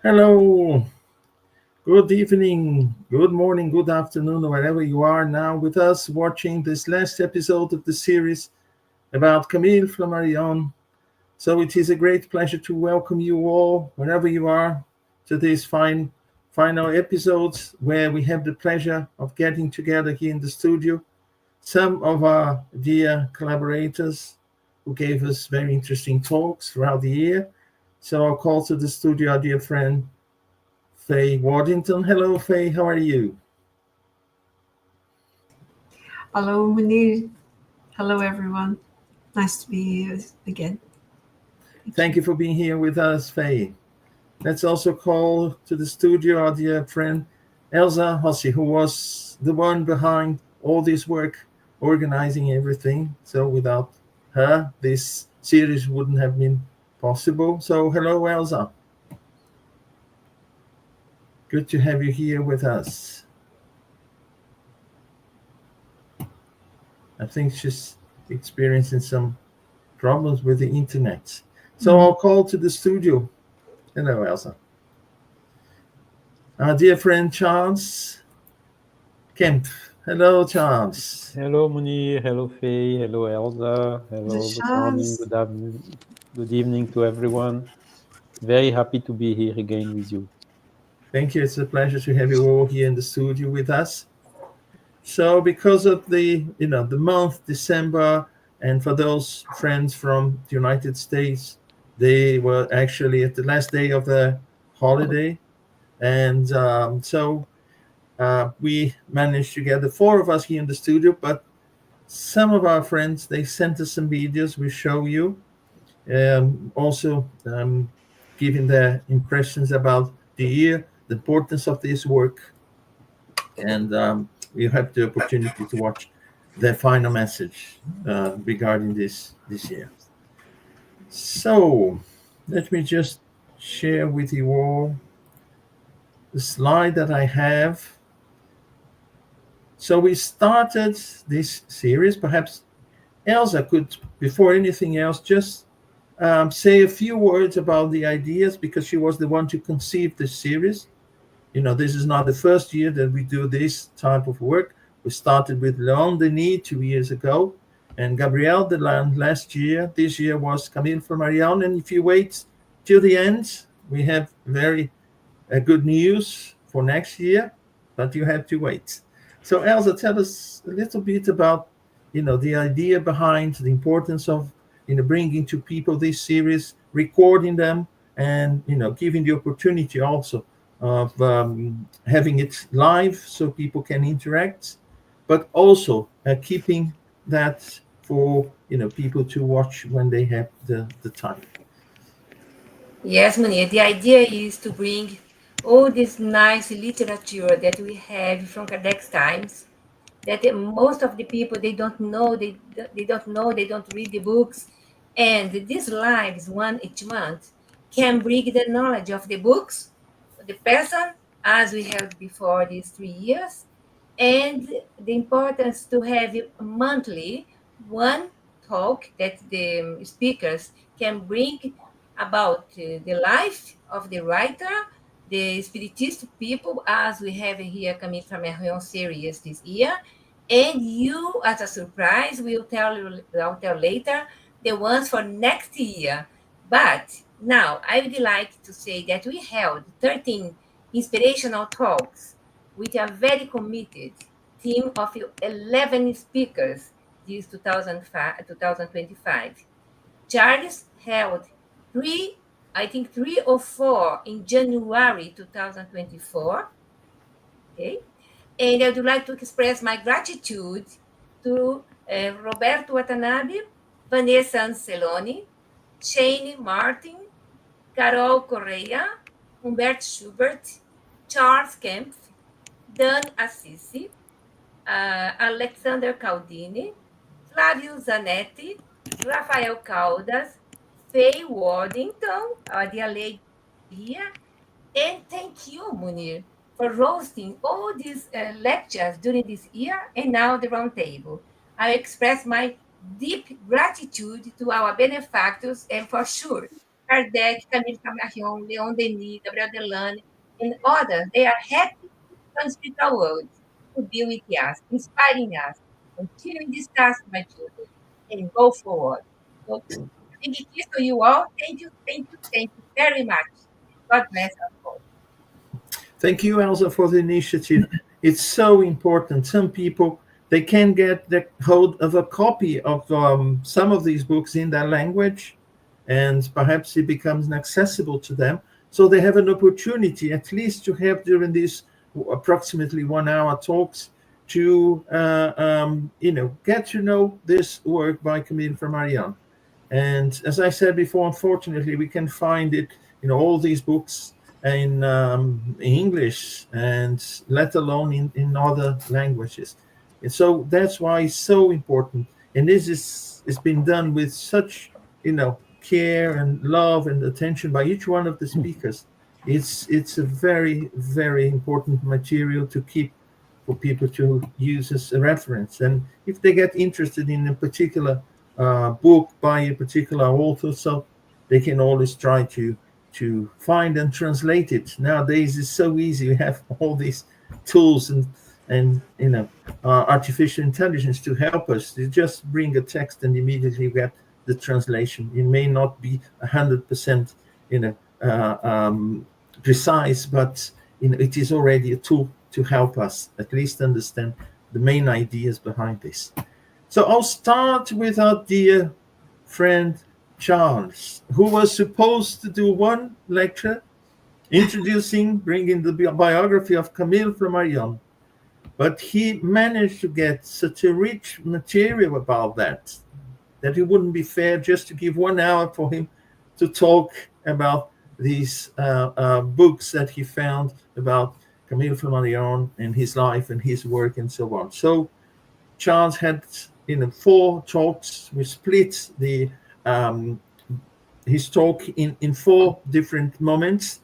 Hello, good evening, good morning, good afternoon, wherever you are now with us watching this last episode of the series about Camille Flammarion. So it is a great pleasure to welcome you all, wherever you are, to these final episodes where we have the pleasure of getting together here in the studio. Some of our dear collaborators who gave us very interesting talks throughout the year. So I'll call to the studio our dear friend Faye Waddington. Hello, Faye. How are you? Hello, Munir. Hello, everyone. Nice to be here again. Thank Thank you. you for being here with us, Faye. Let's also call to the studio our dear friend Elsa Hossi, who was the one behind all this work, organizing everything. So without her, this series wouldn't have been possible. So hello, Elsa. Good to have you here with us. I think she's experiencing some problems with the internet. So Mm. I'll call to the studio. Hello, Elsa. Our dear friend Charles Kemp. Hello, Charles. Hello, Munir. Hello, Faye. Hello, Elsa. The Hello, good morning, chance. good afternoon, good evening to everyone. Very happy to be here again with you. Thank you. It's a pleasure to have you all here in the studio with us. So, because of the month December, and for those friends from the United States, they were actually at the last day of the holiday, and we managed to get the four of us here in the studio. But some of our friends they sent us some videos. We show you also giving their impressions about the year, the importance of this work, and we have the opportunity to watch their final message regarding this year. So let me just share with you all the slide that I have. So we started this series. Perhaps Elsa could, before anything else, just say a few words about the ideas because she was the one to conceive the series. This is not the first year that we do this type of work. We started with Leon Denis 2 years ago, and Gabrielle Deland last year. This year was Camille Flammarion. And if you wait till the end, we have very good news for next year, but you have to wait. So, Elsa, tell us a little bit about the idea behind the importance of bringing to people this series, recording them, and giving the opportunity also of having it live so people can interact, but also keeping that for people to watch when they have the time. Yes, Munir, the idea is to bring all this nice literature that we have from Kardec's times, that most of the people, they don't read the books. And these lives, one each month, can bring the knowledge of the books, the person, as we had before these 3 years, and the importance to have monthly one talk that the speakers can bring about the life of the writer, the spiritist people, as we have here Camille Flammarion Series this year. And you, as a surprise, I'll tell later the ones for next year. But now I would like to say that we held 13 inspirational talks with a very committed team of 11 speakers this 2025. Charles held three, I think 3 or 4 in January 2024. Okay. And I would like to express my gratitude to Roberto Watanabe, Vanessa Anceloni, Shane Martin, Carol Correia, Humbert Schubert, Charles Kempf, Dan Assisi, Alexander Caldini, Flávio Zanetti, Rafael Caldas, Faye Waddington, our dear lady here, and thank you, Munir, for hosting all these lectures during this year and now the roundtable. I express my deep gratitude to our benefactors and for sure Kardec, Camille Flammarion, Leon Denis, Gabriel Delane, and others. They are happy from spiritual world to be with us, inspiring us, continuing this task, my children, and go forward. So, big kiss to you all. Thank you, thank you, thank you very much. God bless us all. Thank you, Elsa, for the initiative. It's so important. Some people, they can get the hold of a copy of some of these books in their language, and perhaps it becomes inaccessible to them. So they have an opportunity, at least, to have during these approximately 1 hour talks, to get to know this work by Camille Flammarion. And as I said before, unfortunately, we can find it, all these books in English, and let alone in other languages. And so that's why it's so important. And this is been done with such, care and love and attention by each one of the speakers. It's a very, very important material to keep for people to use as a reference. And if they get interested in a particular book by a particular author, so they can always try to find and translate it. Nowadays it's so easy. We have all these tools and artificial intelligence to help us. You just bring a text and immediately get the translation. It may not be 100% precise, but it is already a tool to help us at least understand the main ideas behind this. So I'll start with our dear friend Charles, who was supposed to do one lecture bringing the biography of Camille Flammarion, but he managed to get such a rich material about that it wouldn't be fair just to give 1 hour for him to talk about these books that he found about Camille Flammarion and his life and his work and so on. So Charles had 4 talks. We split his talk in 4 different moments,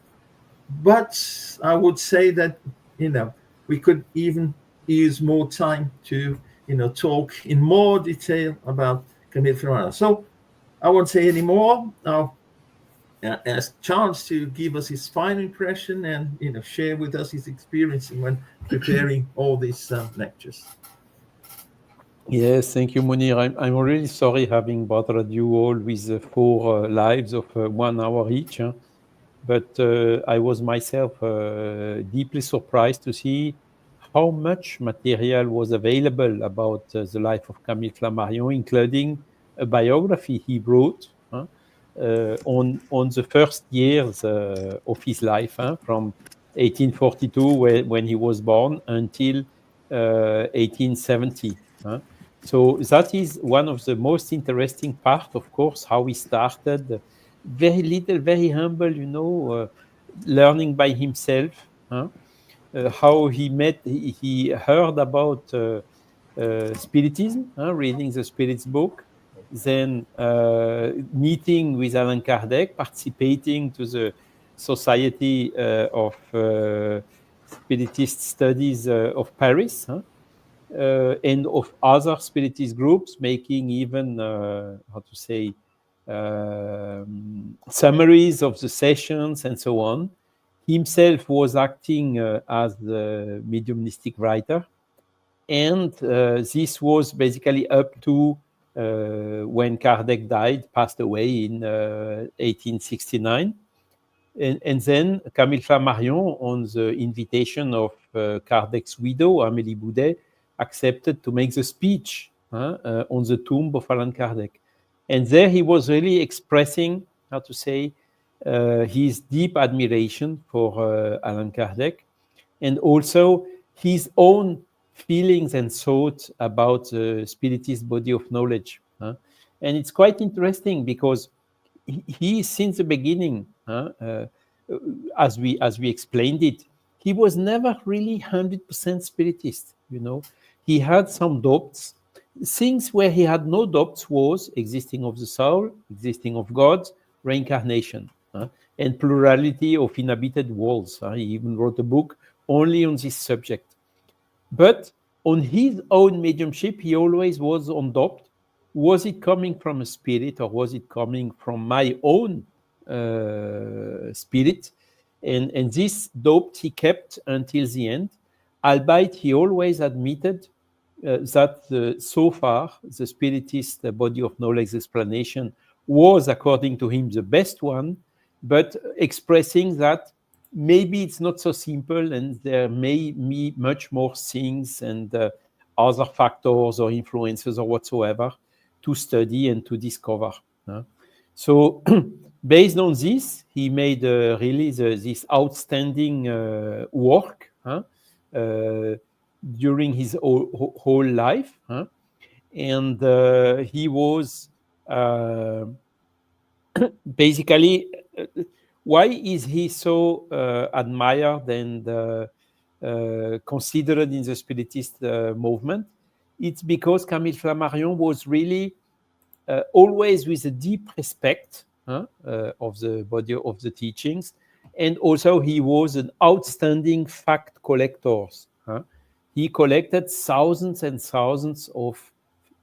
but I would say that we could even use more time to talk in more detail about Camille Flammarion. So I won't say any more. I'll ask Charles to give us his final impression and share with us his experience when preparing all these lectures. Yes, thank you, Munir. I'm really sorry having bothered you all with 4 lives of 1 hour each. But I was myself deeply surprised to see how much material was available about the life of Camille Flammarion, including a biography he wrote on the first years of his life, from 1842, when he was born, until 1870. So that is one of the most interesting part, of course, how he started. Very little, very humble, learning by himself. How he heard about Spiritism, reading the Spirit's book, then meeting with Allan Kardec, participating to the Society of Spiritist Studies of Paris, and of other Spiritist groups, making even, summaries of the sessions and so on. Himself was acting as the mediumistic writer. And this was basically up to when Kardec passed away in 1869. And then Camille Flammarion, on the invitation of Kardec's widow, Amélie Boudet, accepted to make the speech on the tomb of Allan Kardec. And there he was really expressing, his deep admiration for Allan Kardec, and also his own feelings and thoughts about the Spiritist body of knowledge. And it's quite interesting because he since the beginning, as we explained it, he was never really 100% Spiritist. He had some doubts. Things where he had no doubts was existing of the soul, existing of God, reincarnation, and plurality of inhabited worlds. He even wrote a book only on this subject. But on his own mediumship, he always was on doubt. Was it coming from a spirit, or was it coming from my own spirit, and this doubt he kept until the end, albeit he always admitted that so far the spiritist body of knowledge explanation was, according to him, the best one, but expressing that maybe it's not so simple and there may be much more things and other factors or influences or whatsoever to study and to discover. So based on this, he made really this outstanding work during his whole life. And he was basically, why is he so admired and considered in the Spiritist movement? It's because Camille Flammarion was really always with a deep respect of the body of the teachings, and also he was an outstanding fact collector. He collected thousands and thousands of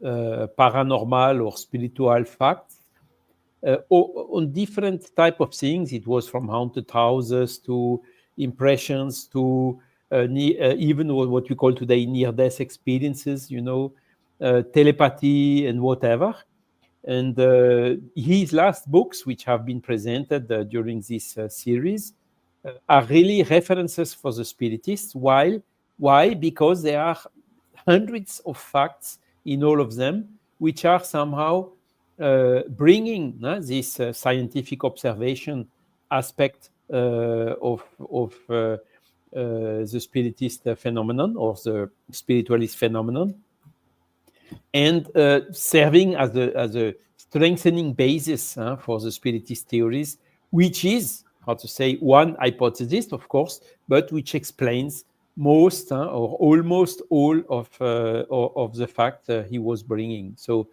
paranormal or spiritual facts on different type of things. It was from haunted houses to impressions to even what we call today near-death experiences, telepathy and whatever. And his last books, which have been presented during this series, are really references for the Spiritists. Why? Because there are hundreds of facts in all of them, which are somehow bringing this scientific observation aspect of the Spiritist phenomenon or the spiritualist phenomenon, and serving as a strengthening basis for the Spiritist theories, which is, how to say, one hypothesis, of course, but which explains most or almost all of the fact he was bringing. So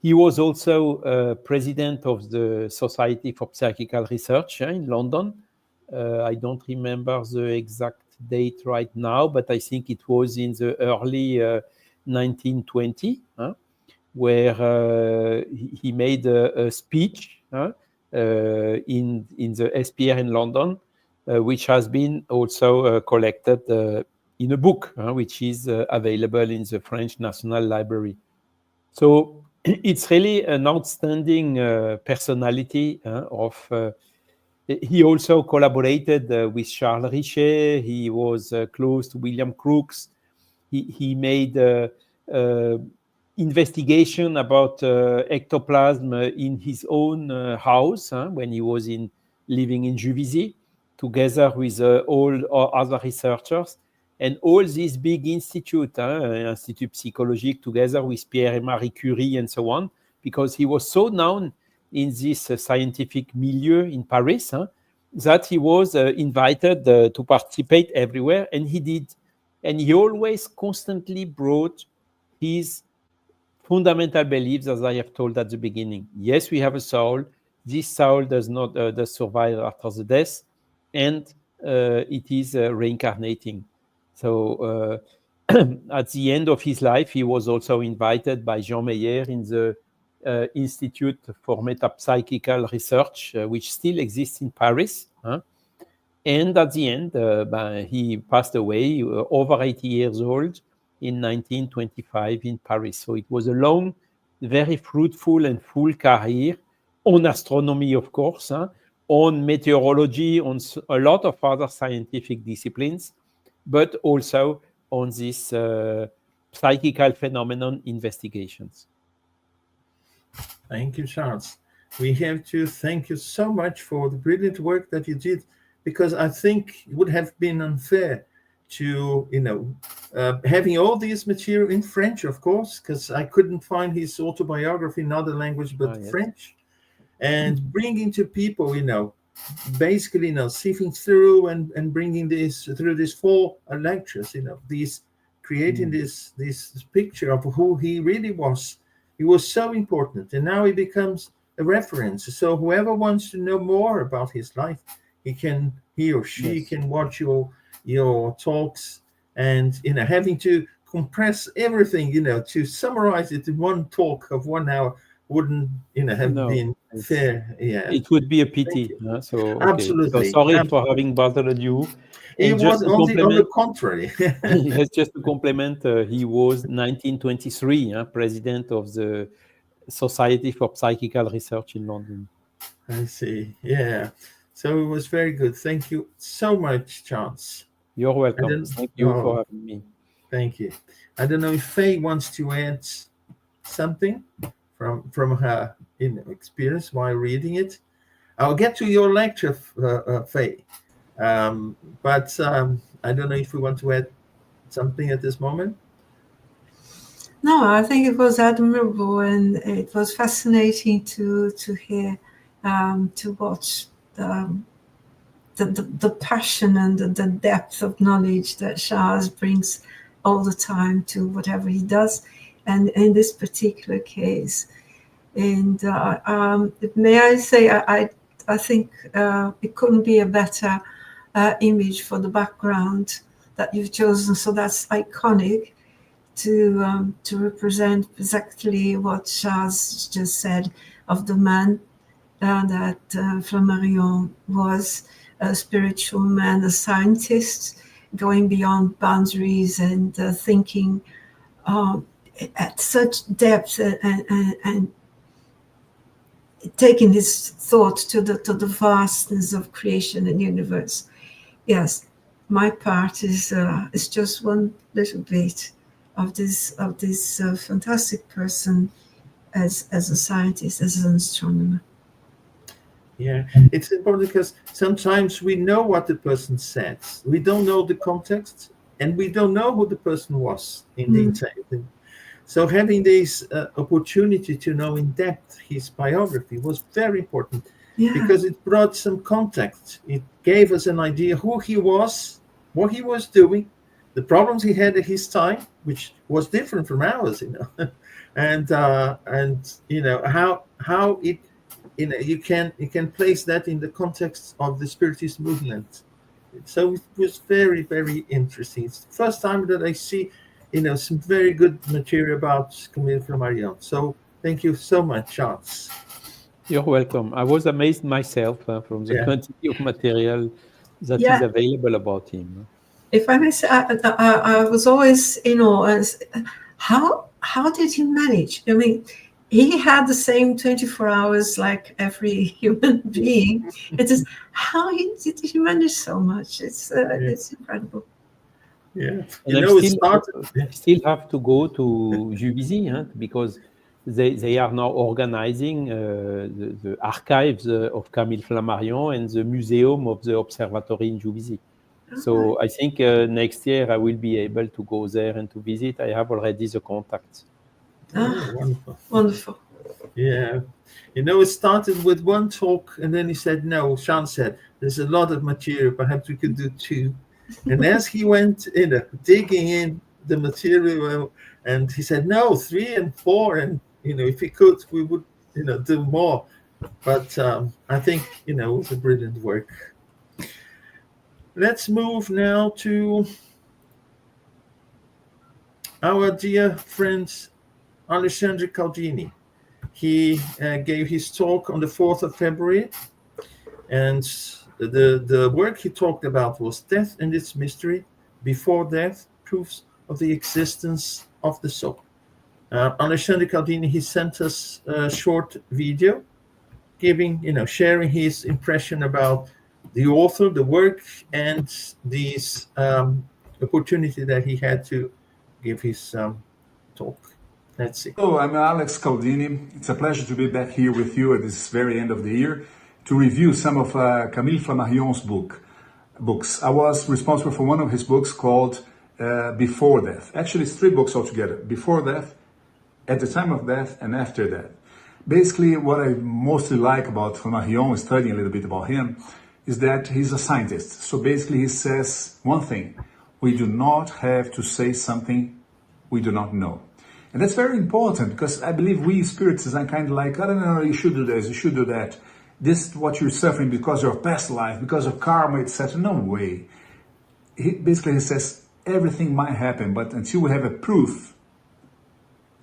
he was also president of the Society for Psychical Research in London. I don't remember the exact date right now, but I think it was in the early 1920, where he made a speech in the SPR in London, which has been also collected in a book, which is available in the French National Library. So it's really an outstanding personality he also collaborated with Charles Richet. He was close to William Crookes. He made investigation about ectoplasm in his own house when he was living in Juvisy, together with all other researchers. And all these big institutes, Institut Psychologique, together with Pierre and Marie Curie and so on, because he was so known in this scientific milieu in Paris that he was invited to participate everywhere, and he did. And he always constantly brought his fundamental beliefs, as I have told at the beginning. Yes, we have a soul. This soul does not does survive after the death, and it is reincarnating. So at the end of his life, he was also invited by Jean Meyer in the Institute for Metapsychical Research, which still exists in Paris. And at the end, he passed away over 80 years old in 1925 in Paris. So it was a long, very fruitful and full career on astronomy, of course, on meteorology, on a lot of other scientific disciplines, but also on this psychical phenomenon investigations. Thank you, Charles. We have to thank you so much for the brilliant work that you did, because I think it would have been unfair to, having all this material in French, of course, because I couldn't find his autobiography in other language but French, and bringing to people, basically, sifting through and bringing this through these 4 lectures, these creating this picture of who he really was. He was so important, and now he becomes a reference. So whoever wants to know more about his life, he or she can watch your talks, and having to compress everything, to summarize it in one talk of 1 hour wouldn't have been fair. Yeah, It would be a pity. So okay. So absolutely. sorry for having bothered you. It And just was to on the complement, contrary. yes, just to complement, he was 1923 president of the Society for Psychical Research in London. I see. Yeah. So it was very good. Thank you so much, Chance. You're I welcome. don't. Thank you for Oh, having me. thank you. I don't know if Faye wants to add something from her experience while reading it. I'll get to your lecture, Faye. But I don't know if we want to add something at this moment. No, I think it was admirable, and it was fascinating to hear, to watch the passion and the depth of knowledge that Charles brings all the time to whatever he does, and in this particular case. And may I say, I think it couldn't be a better image for the background that you've chosen. So that's iconic to represent exactly what Charles just said of the man that Flammarion was, a spiritual man, a scientist, going beyond boundaries and thinking at such depth and taking his thought to the vastness of creation and universe. Yes, my part is just one little bit of this fantastic person as a scientist, as an astronomer. Yeah, it's important because sometimes we know what the person said. We don't know the context, and we don't know who the person was in detail. So having this opportunity to know in depth his biography was very important because it brought some context. It gave us an idea who he was, what he was doing, the problems he had at his time, which was different from ours, and how it. You can place that in the context of the Spiritist movement. So it was very, very interesting. It's the first time that I see, some very good material about Camille Flammarion. So thank you so much, Chance. You're welcome. I was amazed myself from the quantity of material that is available about him. If I may say, I was always, how did he manage? I mean, he had the same 24 hours like every human being. It is how did he manage so much? It's incredible. Yeah, and I still have to go to Juvisy because they are now organizing the archives of Camille Flammarion and the museum of the observatory in Juvisy. So I think next year I will be able to go there and to visit. I have already the contacts. Wonderful. Wonderful. Yeah. It started with one talk, and then he said, no, Sean said, there's a lot of material, perhaps we could do two. And as he went, digging in the material, and he said, no, 3 and 4, and, if he could, we would, do more. But I think, it was a brilliant work. Let's move now to our dear friend, Alessandro Caldini. He gave his talk on the 4th of February, and the work he talked about was Death and Its Mystery, Before Death, Proofs of the Existence of the Soul. Alessandro Caldini, he sent us a short video sharing his impression about the author, the work, and this opportunity that he had to give his talk. Let's see. Hello, I'm Alex Caldini. It's a pleasure to be back here with you at this very end of the year to review some of Camille Flammarion's books. I was responsible for one of his books called Before Death. Actually, it's 3 books altogether. Before Death, At the Time of Death, and After Death. Basically, what I mostly like about Flammarion, studying a little bit about him, is that he's a scientist. So basically he says one thing: we do not have to say something we do not know. And that's very important because I believe we spirits are kind of like, I don't know, you should do this, you should do that. This is what you're suffering because of your past life, because of karma, etc. No way. He says everything might happen, but until we have a proof,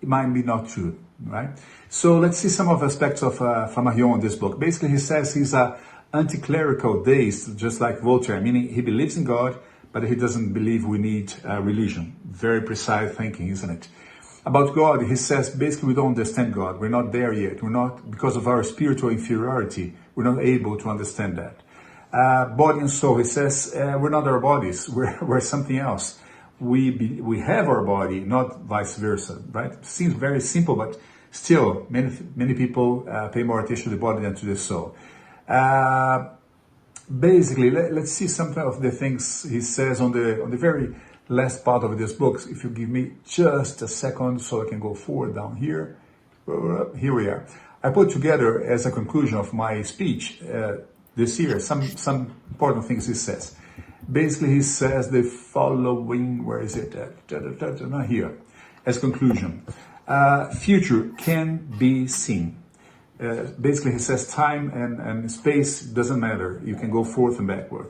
it might be not true. right? So let's see some of the aspects of Flammarion in this book. Basically, he says he's a anti-clerical deist, just like Voltaire, meaning he believes in God, but he doesn't believe we need religion. Very precise thinking, isn't it? About God, he says basically we don't understand God. We're not there yet. We're not, because of our spiritual inferiority, we're not able to understand that. Body and soul, he says we're not our bodies. We're something else. We have our body, not vice versa, right? Seems very simple, but still, many people pay more attention to the body than to the soul. Basically, let's see some of the things he says on the very last part of this book. If you give me just a second so I can go forward down here. Here we are. I put together as a conclusion of my speech this year some important things he says. Basically, he says the following, where is it? Not here. As conclusion, future can be seen. Basically, he says time and space doesn't matter. You can go forth and backward.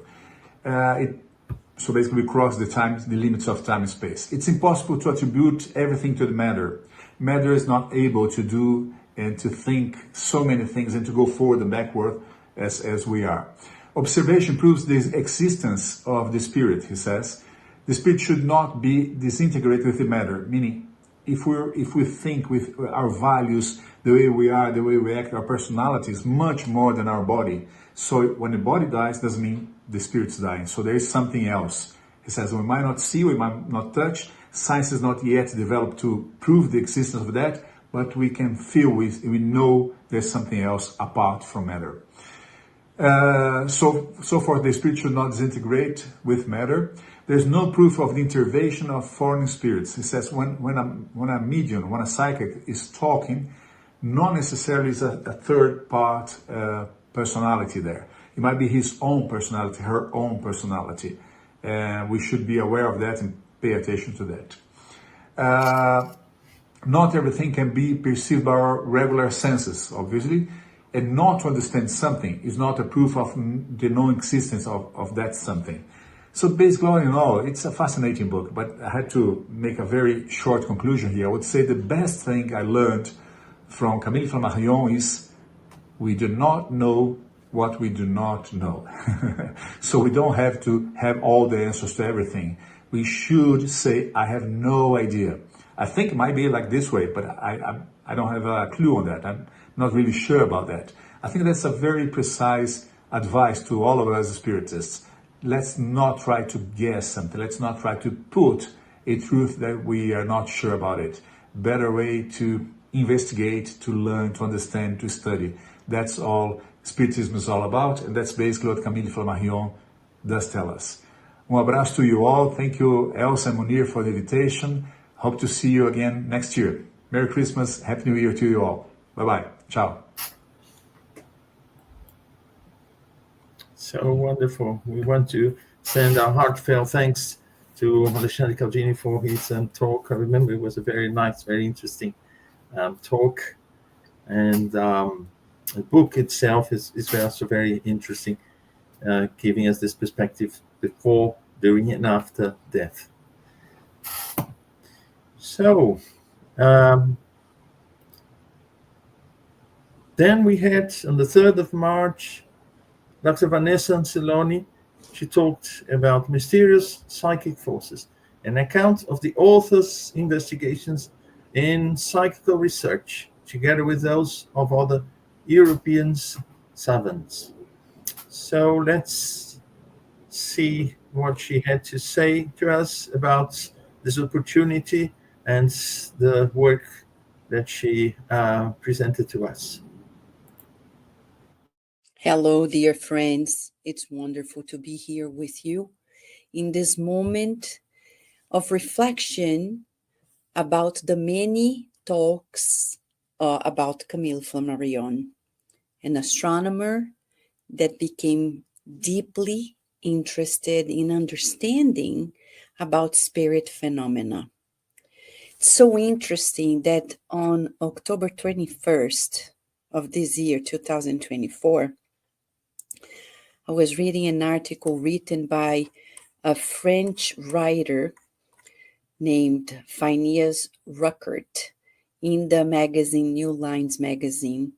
So basically, we cross the limits of time and space. It's impossible to attribute everything to the matter. Matter is not able to do and to think so many things and to go forward and backward as we are. Observation proves the existence of the spirit, he says. The spirit should not be disintegrated with the matter, meaning if we think with our values, the way we are, the way we act, our personality is much more than our body. So when the body dies, doesn't mean the spirit's dying. So there is something else. He says we might not see, we might not touch. Science has not yet developed to prove the existence of that, but we can feel, we know there's something else apart from matter. So far, the spirit should not disintegrate with matter. There's no proof of the intervention of foreign spirits. He says when a medium, when a psychic is talking, not necessarily is a third part personality there. It might be his own personality, her own personality. We should be aware of that and pay attention to that. Not everything can be perceived by our regular senses, obviously. And not to understand something is not a proof of the non-existence of that something. So basically, all in all, it's a fascinating book, but I had to make a very short conclusion here. I would say the best thing I learned from Camille Flammarion is we do not know what we do not know. So we don't have to have all the answers to everything. We should say, I have no idea. I think it might be like this way, but I don't have a clue on that. I'm not really sure about that. I think that's a very precise advice to all of us spiritists. Let's not try to guess something. Let's not try to put a truth that we are not sure about it. Better way to investigate, to learn, to understand, to study. That's all Spiritism is all about, and that's basically what Camille Flammarion does tell us. Abraço to you all. Thank you, Elsa and Munir, for the invitation. Hope to see you again next year. Merry Christmas, Happy New Year to you all. Bye-bye. Ciao. So wonderful. We want to send our heartfelt thanks to Alexandre Caldini for his talk. I remember it was a very nice, very interesting talk. And the book itself is also very interesting, giving us this perspective before, during, and after death. So, then we had, on the 3rd of March, Dr. Vanessa Anceloni. She talked about mysterious psychic forces, an account of the author's investigations in psychical research, together with those of other European savants. So let's see what she had to say to us about this opportunity and the work that she presented to us. Hello, dear friends. It's wonderful to be here with you in this moment of reflection about the many talks about Camille Flammarion, an astronomer that became deeply interested in understanding about spirit phenomena. It's so interesting that on October 21st of this year, 2024, I was reading an article written by a French writer named Phineas Ruckert in the magazine, New Lines magazine.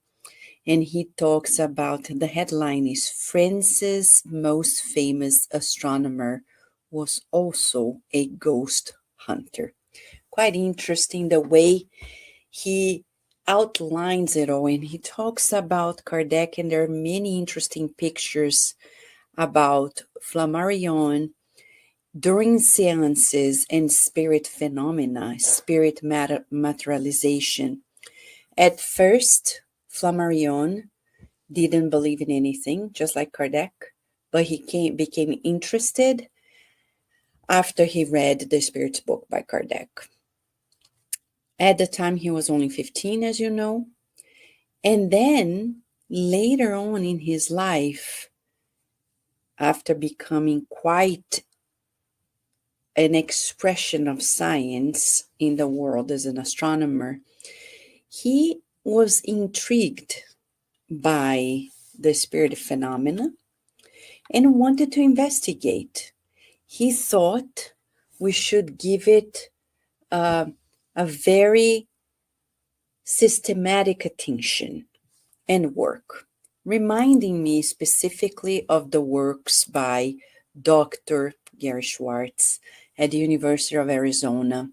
And he talks about, the headline is France's most famous astronomer was also a ghost hunter. Quite interesting the way he outlines it all, and he talks about Kardec, and there are many interesting pictures about Flammarion during seances and spirit phenomena, spirit materialization. At first, Flammarion didn't believe in anything, just like Kardec, but he became interested after he read the Spirit's book by Kardec. At the time, he was only 15, as you know. And then later on in his life, after becoming quite an expression of science in the world as an astronomer, he was intrigued by the spirit phenomena and wanted to investigate. He thought we should give it a very systematic attention and work, reminding me specifically of the works by Dr. Gary Schwartz at the University of Arizona,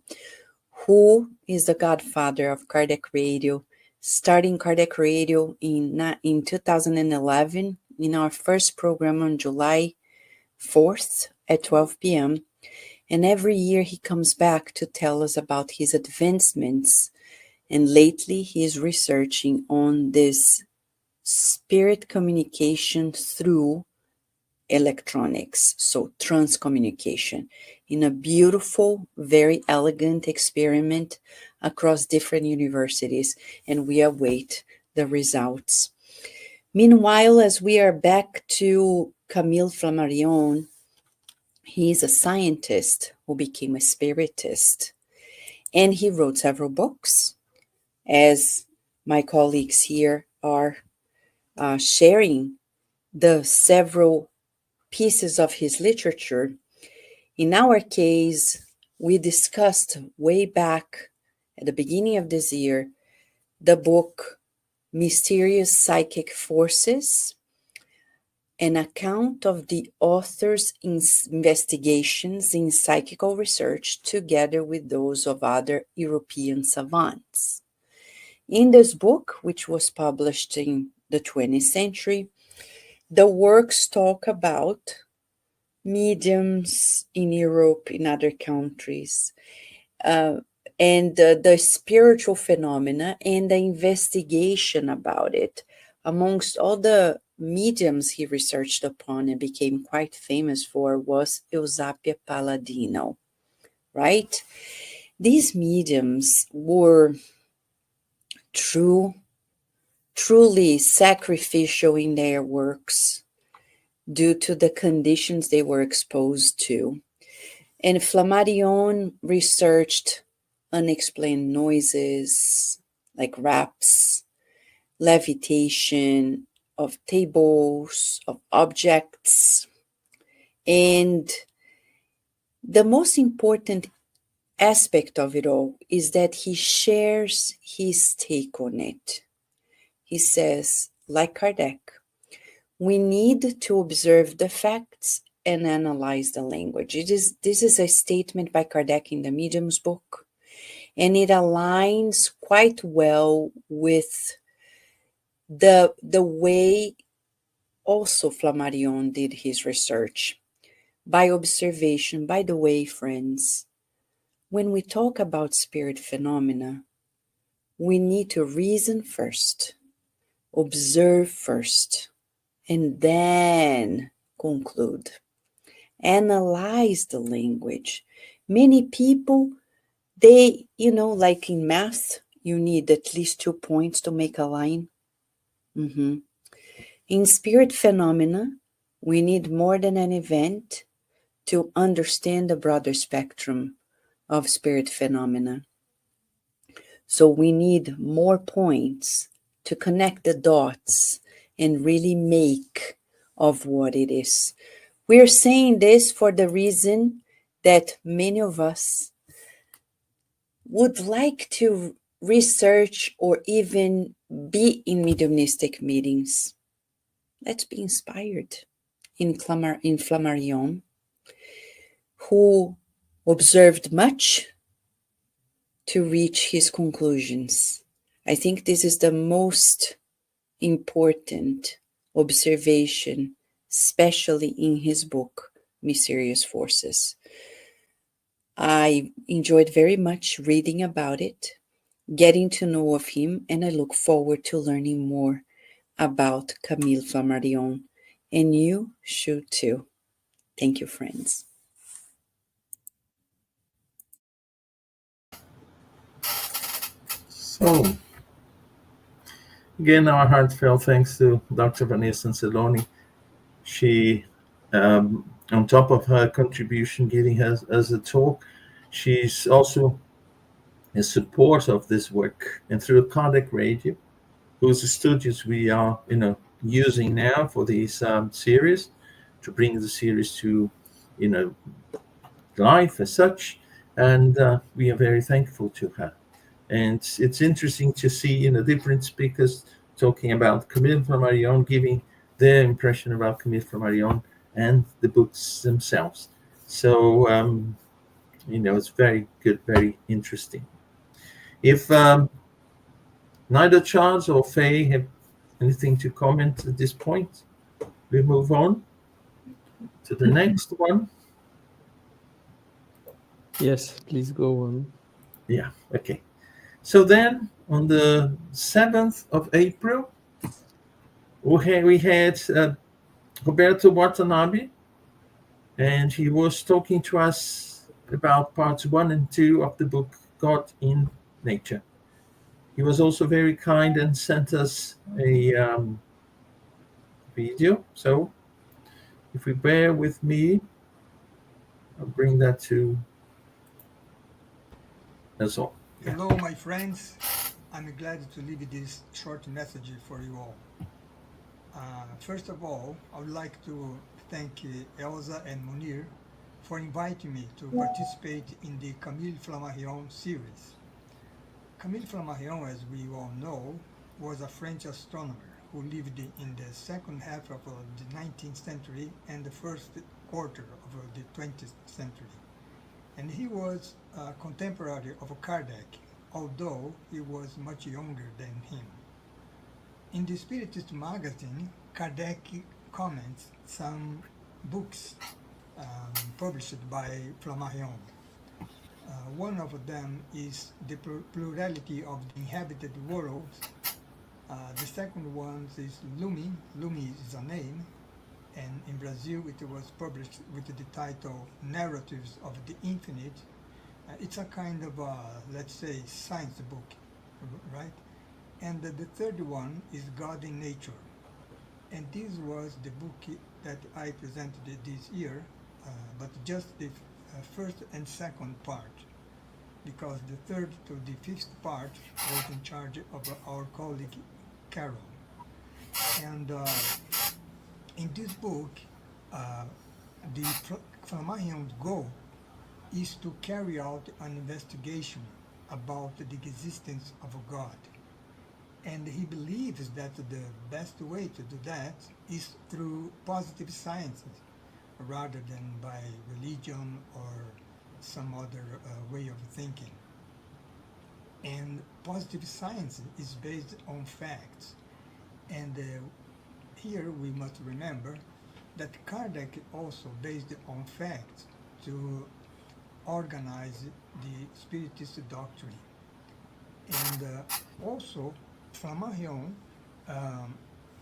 who is the godfather of Cardiac Radio, starting Cardiac Radio in 2011 in our first program on July 4th at 12 p.m. And every year he comes back to tell us about his advancements. And lately he is researching on this spirit communication through electronics, so transcommunication, in a beautiful, very elegant experiment across different universities, and we await the results. Meanwhile, as we are back to Camille Flammarion, he is a scientist who became a spiritist, and he wrote several books, as my colleagues here are sharing the several pieces of his literature. In our case, we discussed way back at the beginning of this year the book Mysterious Psychic Forces, an account of the author's investigations in psychical research together with those of other European savants. In this book, which was published in the 20th century, the works talk about mediums in Europe, in other countries, and the spiritual phenomena and the investigation about it. Amongst all the mediums he researched upon and became quite famous for was Eusapia Palladino, right? These mediums were truly sacrificial in their works due to the conditions they were exposed to. And Flammarion researched unexplained noises like raps, levitation of tables, of objects. And the most important aspect of it all is that he shares his take on it. He says, like Kardec, we need to observe the facts and analyze the language. This is a statement by Kardec in the Medium's book, and it aligns quite well with the way also Flammarion did his research, by observation. By the way, friends, when we talk about spirit phenomena, we need to reason first, observe first, and then conclude. Analyze the language. Many people, they, like in math, you need at least 2 points to make a line. In spirit phenomena, we need more than an event to understand the broader spectrum of spirit phenomena. So we need more points to connect the dots and really make of what it is. We're saying this for the reason that many of us would like to research or even be in mediumistic meetings. Let's be inspired in Flammarion, who observed much to reach his conclusions. I think this is the most important observation, especially in his book, Mysterious Forces. I enjoyed very much reading about it, getting to know of him, and I look forward to learning more about Camille Flammarion. And you should too. Thank you, friends. So, again, our heartfelt thanks to Dr. Vanessa Anzalone. She, on top of her contribution giving us a talk, she's also a support of this work. And through Kardec Radio, whose studios we are, using now for these series, to bring the series to, life as such. And we are very thankful to her. And it's interesting to see, different speakers talking about Camille Flammarion, giving their impression about Camille Flammarion and the books themselves. So, it's very good, very interesting. If neither Charles or Faye have anything to comment at this point, we move on to the next one. Yes, please go on. Yeah, okay. So then, on the 7th of April, we had Roberto Watanabe, and he was talking to us about parts 1 and 2 of the book God in Nature. He was also very kind and sent us a video. So if we bear with me, I'll bring that to us all. Yeah. Hello, my friends. I'm glad to leave this short message for you all. First of all, I would like to thank Elsa and Munir for inviting me to participate in the Camille Flammarion series. Camille Flammarion, as we all know, was a French astronomer who lived in the second half of the 19th century and the first quarter of the 20th century. And he was a contemporary of Kardec, although he was much younger than him. In the Spiritist magazine, Kardec comments some books published by Flammarion. One of them is The Plurality of the Inhabited World. The second one is Lumi. Lumi is a name, and in Brazil it was published with the title Narratives of the Infinite. It's a kind of, let's say, science book, right? And the third one is God in Nature. And this was the book that I presented this year, but just the first and second part, because the third to the fifth part was in charge of our colleague Carol. And in this book, the Flammarion's goal is to carry out an investigation about the existence of a God. And he believes that the best way to do that is through positive sciences, rather than by religion or some other way of thinking. And positive science is based on facts. And here we must remember that Kardec also based on facts to organize the Spiritist doctrine. And also Flammarion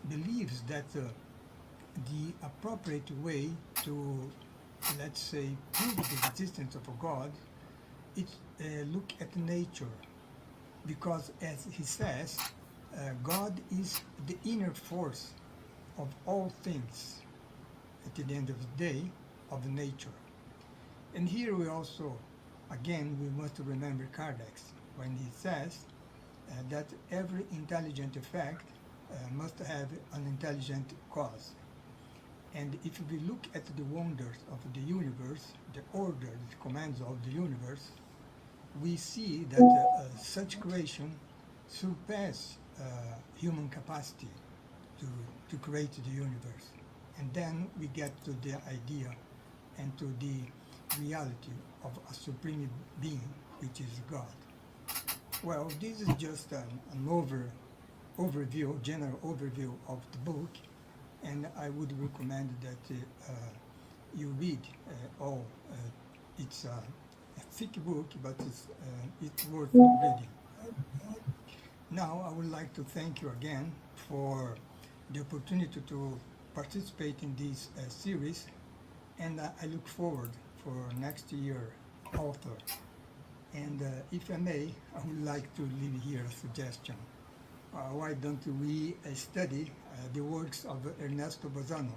believes that the appropriate way to, let's say, prove the existence of a God is look at nature, because as he says, God is the inner force of all things at the end of the day of nature. And here we also, again, we must remember Kardec when he says that every intelligent effect must have an intelligent cause. And if we look at the wonders of the universe, the order, the commands of the universe, we see that such creation surpass human capacity to create the universe. And then we get to the idea and to the reality of a supreme being, which is God. Well, this is just an overview, general overview of the book, and I would recommend that you read all. It's a thick book, but it's worth reading. Now, I would like to thank you again for the opportunity to participate in this series, and I look forward for next year author. And if I may, I would like to leave here a suggestion. Why don't we study the works of Ernesto Bolzano,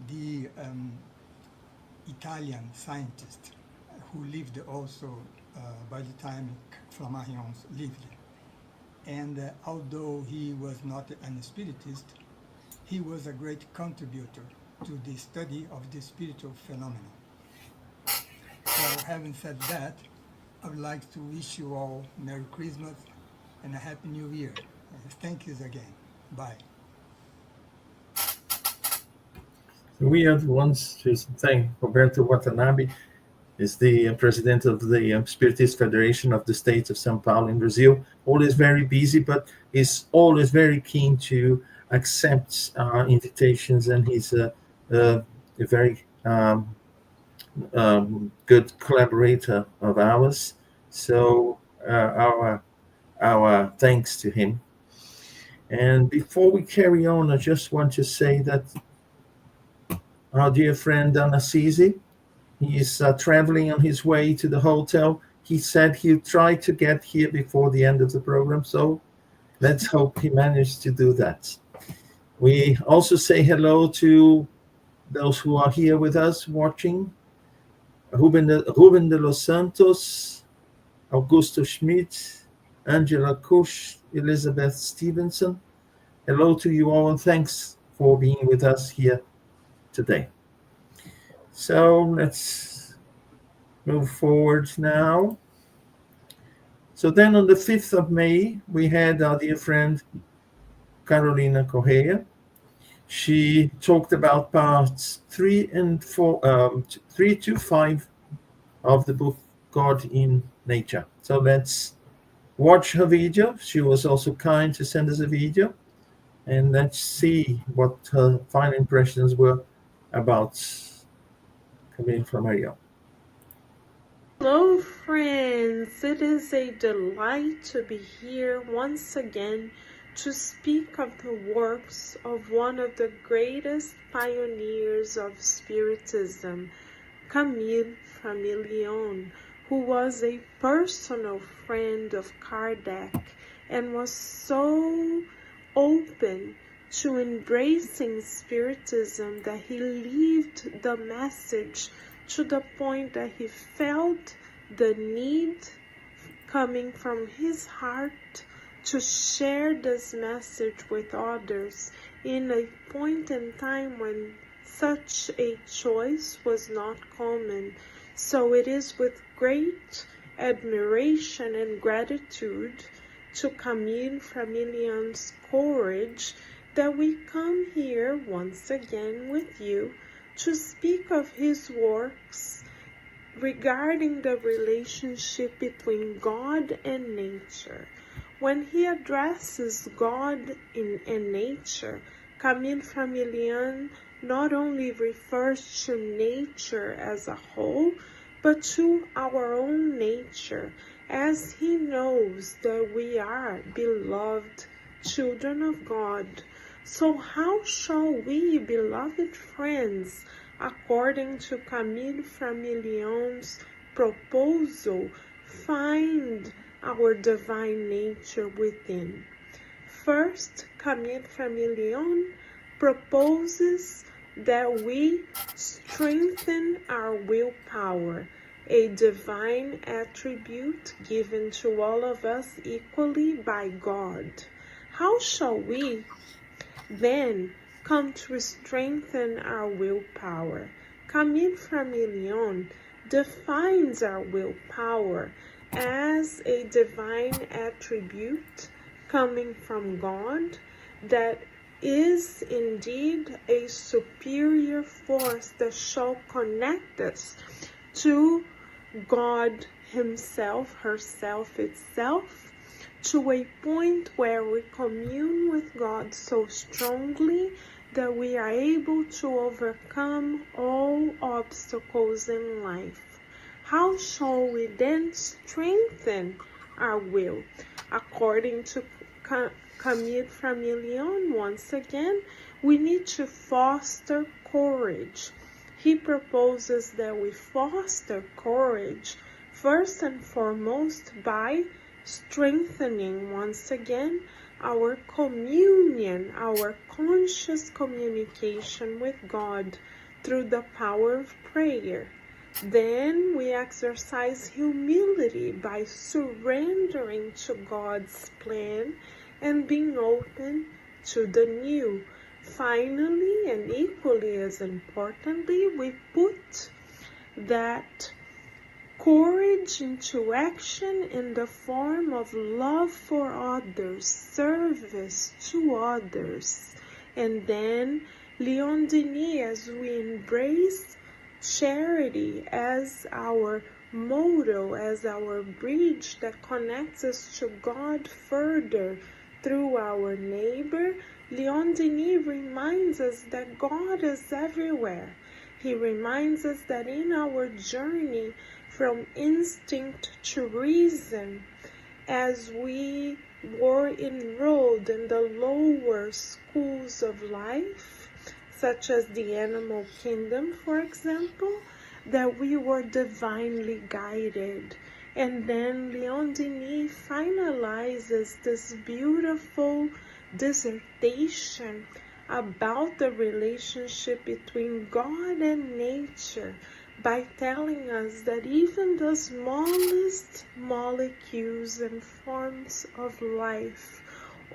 the Italian scientist who lived also by the time Flammarion lived. And although he was not an spiritist, he was a great contributor to the study of the spiritual phenomena. So having said that, I would like to wish you all Merry Christmas and a Happy New Year. Thank you again. Bye. We at once just thank Roberto Watanabe, is the president of the Spiritist Federation of the State of São Paulo in Brazil. Always very busy, but is always very keen to accept invitations, and he's a very good collaborator of ours. So our thanks to him. And before we carry on, I just want to say that our dear friend Assisi, he is traveling on his way to the hotel. He said he'll try to get here before the end of the program, so let's hope he managed to do that. We also say hello to those who are here with us watching. Ruben de los Santos, Augusto Schmidt, Angela Kusch, Elizabeth Stevenson. Hello to you all, and thanks for being with us here today. So let's move forward now. So then on the 5th of May, we had our dear friend Carolina Correa. She talked about parts 3 to 5 of the book God in Nature. So let's watch her video. She was also kind to send us a video. And let's see what her final impressions were about Camille Flammarion. Hello, friends. It is a delight to be here once again to speak of the works of one of the greatest pioneers of Spiritism, Camille Flammarion, who was a personal friend of Kardec and was so open to embracing Spiritism that he lived the message to the point that he felt the need coming from his heart to share this message with others in a point in time when such a choice was not common. So it is with great admiration and gratitude to Camille Flammarion's courage that we come here once again with you to speak of his works regarding the relationship between God and nature. When he addresses God and nature, Camille Flammarion not only refers to nature as a whole, but to our own nature, as he knows that we are beloved children of God. So how shall we, beloved friends, according to Camille Flammarion's proposal, find our divine nature within? First, Camille Flammarion proposes that we strengthen our willpower, a divine attribute given to all of us equally by God. How shall we then come to strengthen our willpower? Camille Flammarion defines our willpower as a divine attribute coming from God that is indeed a superior force that shall connect us to God Himself, herself itself, to a point where we commune with God so strongly that we are able to overcome all obstacles in life. How shall we then strengthen our will? According to Camille Flammarion, once again, we need to foster courage. He proposes that we foster courage first and foremost by strengthening once again our communion, our conscious communication with God through the power of prayer. Then we exercise humility by surrendering to God's plan and being open to the new. Finally, and equally as importantly, we put that courage into action in the form of love for others, service to others. And then Leon Denis, as we embrace charity as our motto, as our bridge that connects us to God further through our neighbor, Leon Denis reminds us that God is everywhere. He reminds us that in our journey from instinct to reason, as we were enrolled in the lower schools of life, such as the animal kingdom, for example, that we were divinely guided. And then Leon Denis finalizes this beautiful dissertation about the relationship between God and nature by telling us that even the smallest molecules and forms of life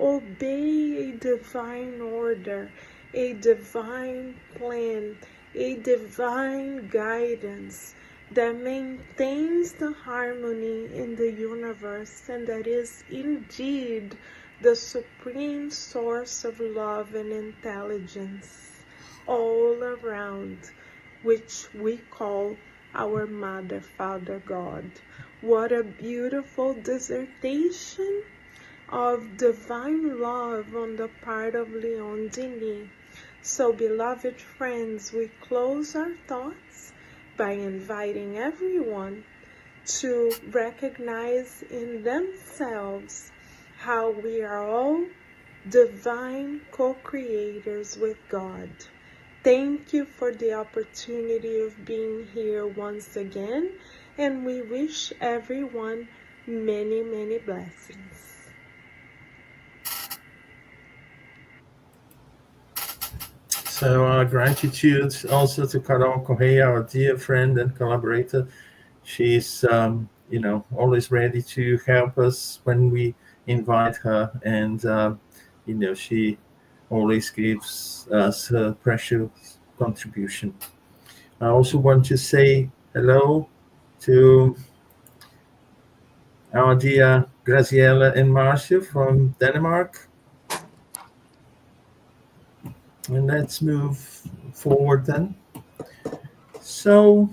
obey a divine order, a divine plan, a divine guidance that maintains the harmony in the universe, and that is indeed the supreme source of love and intelligence all around, which we call our Mother, Father, God. What a beautiful dissertation of divine love on the part of Leon Denis. So, beloved friends, we close our thoughts by inviting everyone to recognize in themselves how we are all divine co-creators with God. Thank you for the opportunity of being here once again, and we wish everyone many, many blessings. So our gratitude also to Carol Correa, our dear friend and collaborator. She's, always ready to help us when we invite her, and she always gives us her precious contribution. I also want to say hello to our dear Graziella and Marcia from Denmark. And let's move forward then. So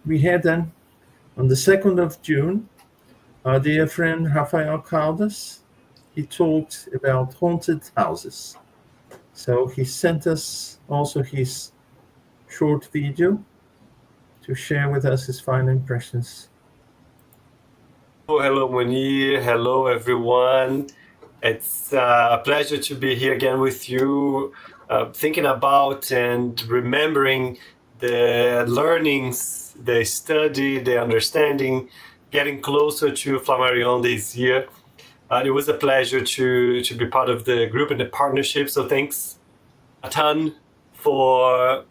we had then on the 2nd of June, our dear friend Rafael Caldas, he talked about haunted houses. So he sent us also his short video to share with us his final impressions. Oh, hello, Monier. Hello, everyone. It's a pleasure to be here again with you, thinking about and remembering the learnings, the study, the understanding, getting closer to Flammarion this year. It was a pleasure to be part of the group and the partnership. So thanks a ton for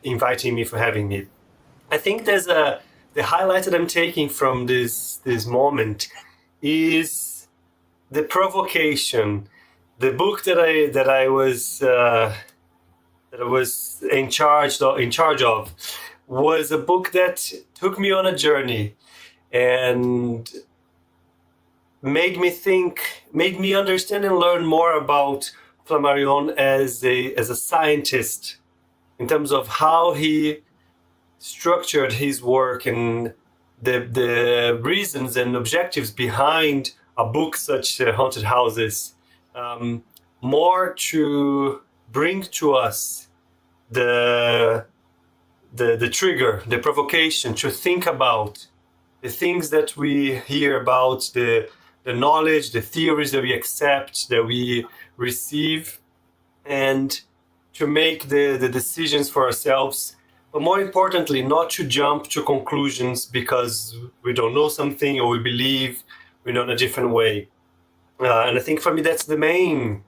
inviting me, for having me. I think the highlight that I'm taking from this moment is the provocation. The book that I was in charge of was a book that took me on a journey and made me understand and learn more about Flammarion as a scientist, in terms of how he structured his work and the reasons and objectives behind a book such as Haunted Houses, more to bring to us the trigger, the provocation to think about the things that we hear about, the knowledge, the theories that we accept, that we receive, and to make the decisions for ourselves. But more importantly, not to jump to conclusions because we don't know something or we believe we know in a different way. And I think for me, that's the main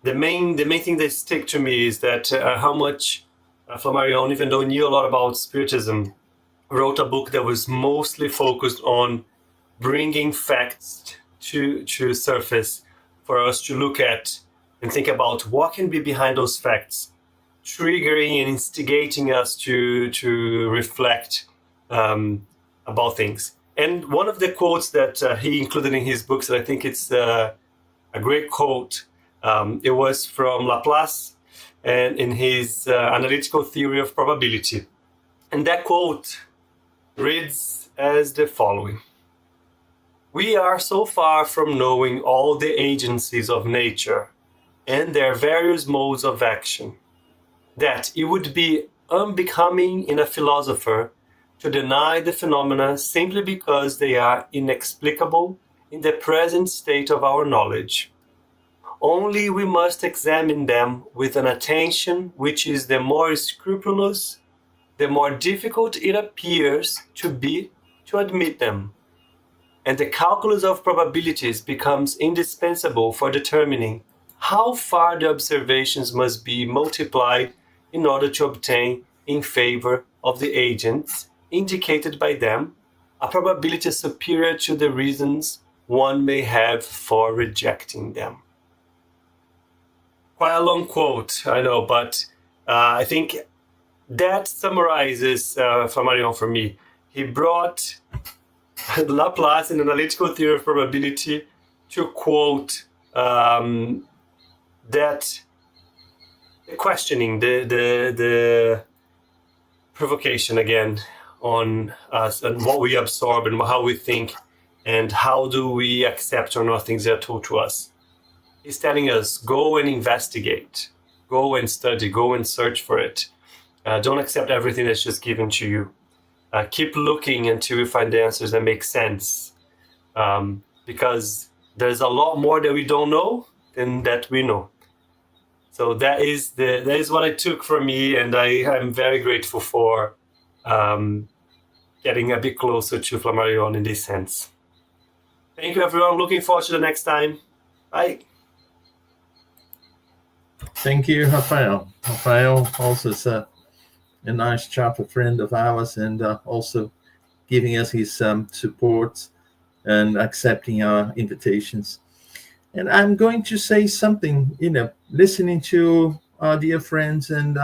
thing that stick to me is that how much Flammarion, even though he knew a lot about Spiritism, wrote a book that was mostly focused on bringing facts to surface for us to look at and think about what can be behind those facts, triggering and instigating us to reflect about things. And one of the quotes that he included in his books, and I think it's a great quote, it was from Laplace and in his analytical theory of probability. And that quote reads as the following: "We are so far from knowing all the agencies of nature and their various modes of action, that it would be unbecoming in a philosopher to deny the phenomena simply because they are inexplicable in the present state of our knowledge. Only we must examine them with an attention which is the more scrupulous, the more difficult it appears to be to admit them. And the calculus of probabilities becomes indispensable for determining how far the observations must be multiplied in order to obtain in favor of the agents indicated by them a probability superior to the reasons one may have for rejecting them." Quite a long quote, I know, but I think that summarizes Flammarion for me. He brought Laplace in analytical theory of probability to quote that questioning, the provocation again on us and what we absorb and how we think and how do we accept or not things that are told to us. He's telling us, go and investigate, go and study, go and search for it. Don't accept everything that's just given to you. Keep looking until you find the answers that make sense. Because there's a lot more that we don't know than that we know. So that is what I took from me, and I'm very grateful for getting a bit closer to Flammarion in this sense. Thank you, everyone. Looking forward to the next time. Bye. Thank you, Rafael. Rafael also is a nice chap, a friend of ours, and also giving us his support and accepting our invitations. And I'm going to say something, listening to our dear friends and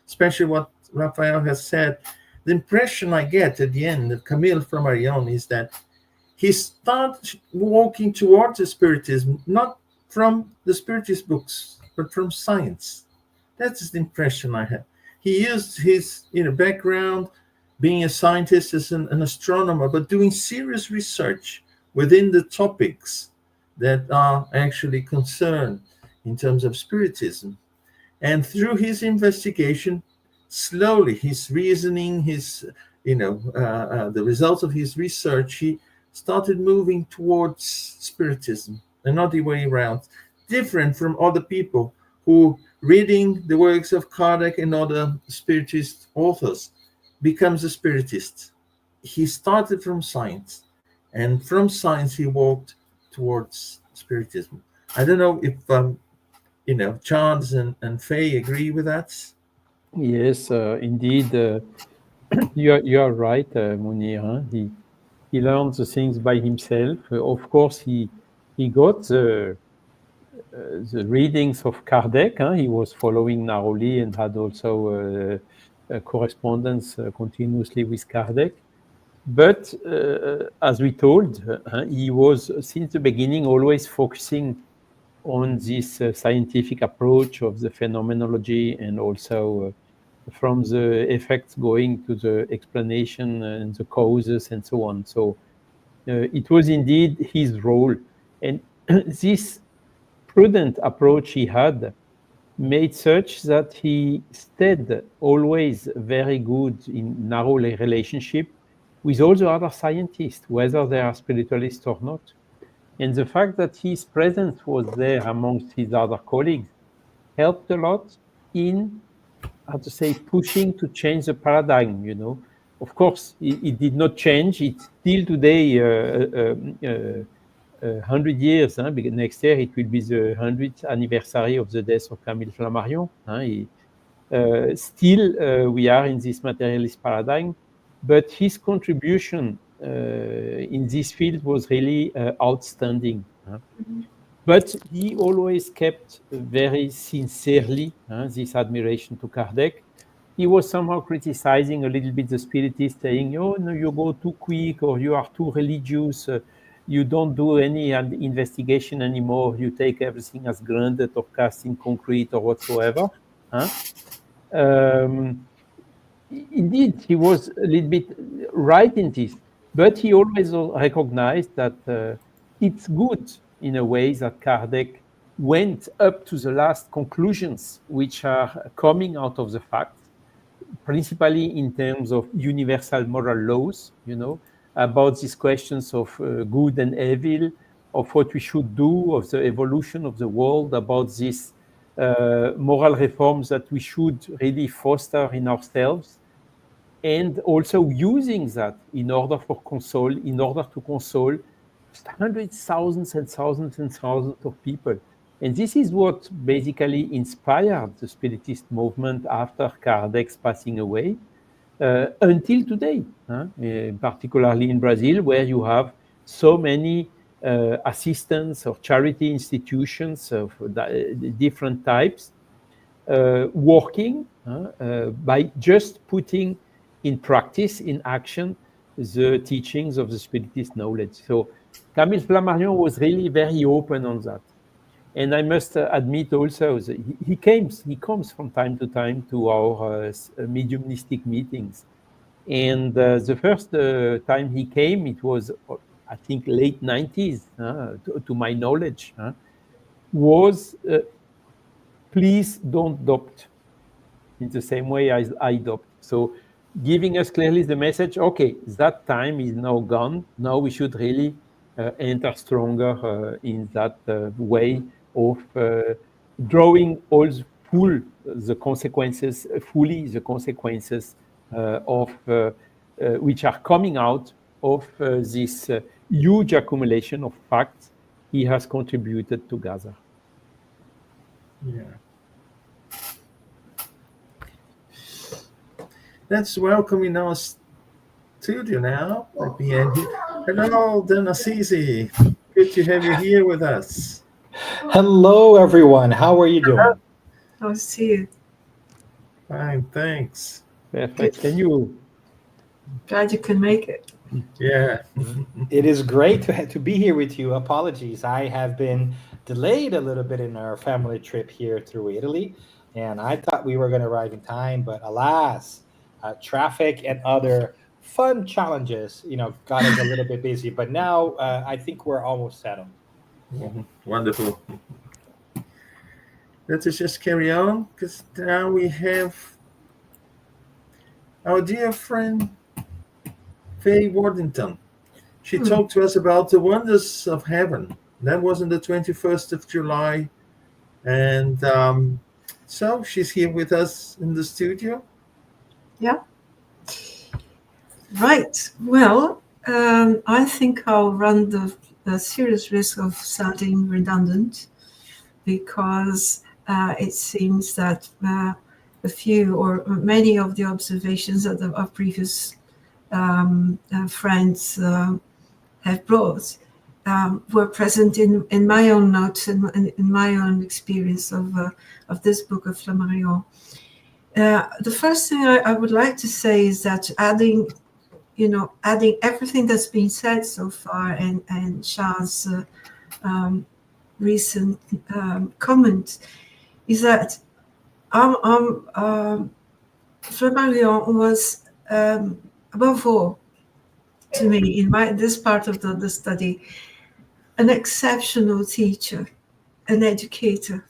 especially what Rafael has said, the impression I get at the end of Camille Flammarion is that he started walking towards the Spiritism, not from the Spiritist books, but from science. That's the impression I have. He used his background, being a scientist as an astronomer, but doing serious research within the topics that are actually concerned in terms of Spiritism. And through his investigation, slowly his reasoning, the results of his research, he started moving towards Spiritism and not the way around. Different from other people who, reading the works of Kardec and other Spiritist authors, becomes a Spiritist. He started from science, and from science he walked towards Spiritism. I don't know if Charles and Faye agree with that. Yes, indeed. You are right, Munir. Huh? He learned the things by himself. Of course, he got the readings of Kardec. He was following narrowly and had also correspondence continuously with Kardec. But as we told, he was since the beginning always focusing on this scientific approach of the phenomenology, and also from the effects going to the explanation and the causes and so on. So it was indeed his role. And this prudent approach he had made such that he stayed always very good in narrow relationship with all the other scientists, whether they are spiritualists or not. And the fact that his presence was there amongst his other colleagues helped a lot in, how to say, pushing to change the paradigm, you know. Of course, it did not change. It's still today 100 years. Because next year it will be the 100th anniversary of the death of Camille Flammarion. Still, we are in this materialist paradigm, but his contribution in this field was really outstanding. But he always kept very sincerely this admiration to Kardec. He was somehow criticizing a little bit the spiritists, saying, "Oh, no, you go too quick, or you are too religious. You don't do any investigation anymore. You take everything as granted or cast in concrete or whatsoever." Indeed, he was a little bit right in this, but he always recognized that it's good in a way that Kardec went up to the last conclusions which are coming out of the facts, principally in terms of universal moral laws, you know, about these questions of good and evil, of what we should do, of the evolution of the world, about these moral reforms that we should really foster in ourselves, and also using that in order to console hundreds, thousands and thousands and thousands of people. And this is what basically inspired the Spiritist movement after Kardec's passing away, until today, particularly in Brazil, where you have so many assistance or charity institutions of different types working by just putting in practice, in action, the teachings of the Spiritist knowledge. So Camille Flammarion was really very open on that. And I must admit also that he comes from time to time to our mediumistic meetings. And the first time he came, it was, I think, late 90s, to my knowledge, was please don't doubt, in the same way as I doubt. So giving us clearly the message, okay, that time is now gone. Now we should really enter stronger in that way of drawing fully the consequences of which are coming out of this huge accumulation of facts he has contributed to gather. Yeah. Let's welcome in our studio now at the end. Hello, Dan Assisi. Good to have you here with us. Hello, everyone. How are you doing? I'll see you. Fine, thanks. Perfect. Can you? Glad you can make it. Yeah. It is great to be here with you. Apologies. I have been delayed a little bit in our family trip here through Italy, and I thought we were going to arrive in time, but alas, traffic and other fun challenges, got us a little bit busy. But now I think we're almost settled. Wonderful. Let us just carry on, because now we have our dear friend Faye Worthington. She talked to us about the wonders of heaven. That was on the 21st of July. And so she's here with us in the studio. Yeah. Right. Well, I think I'll run the serious risk of sounding redundant, because it seems that a few or many of the observations that our previous friends have brought were present in my own notes and in my own experience of this book of Flammarion. The first thing I would like to say is that adding everything that's been said so far and Charles' recent comment is that Flammarion was above all, to me, in this part of the study, an exceptional teacher, an educator,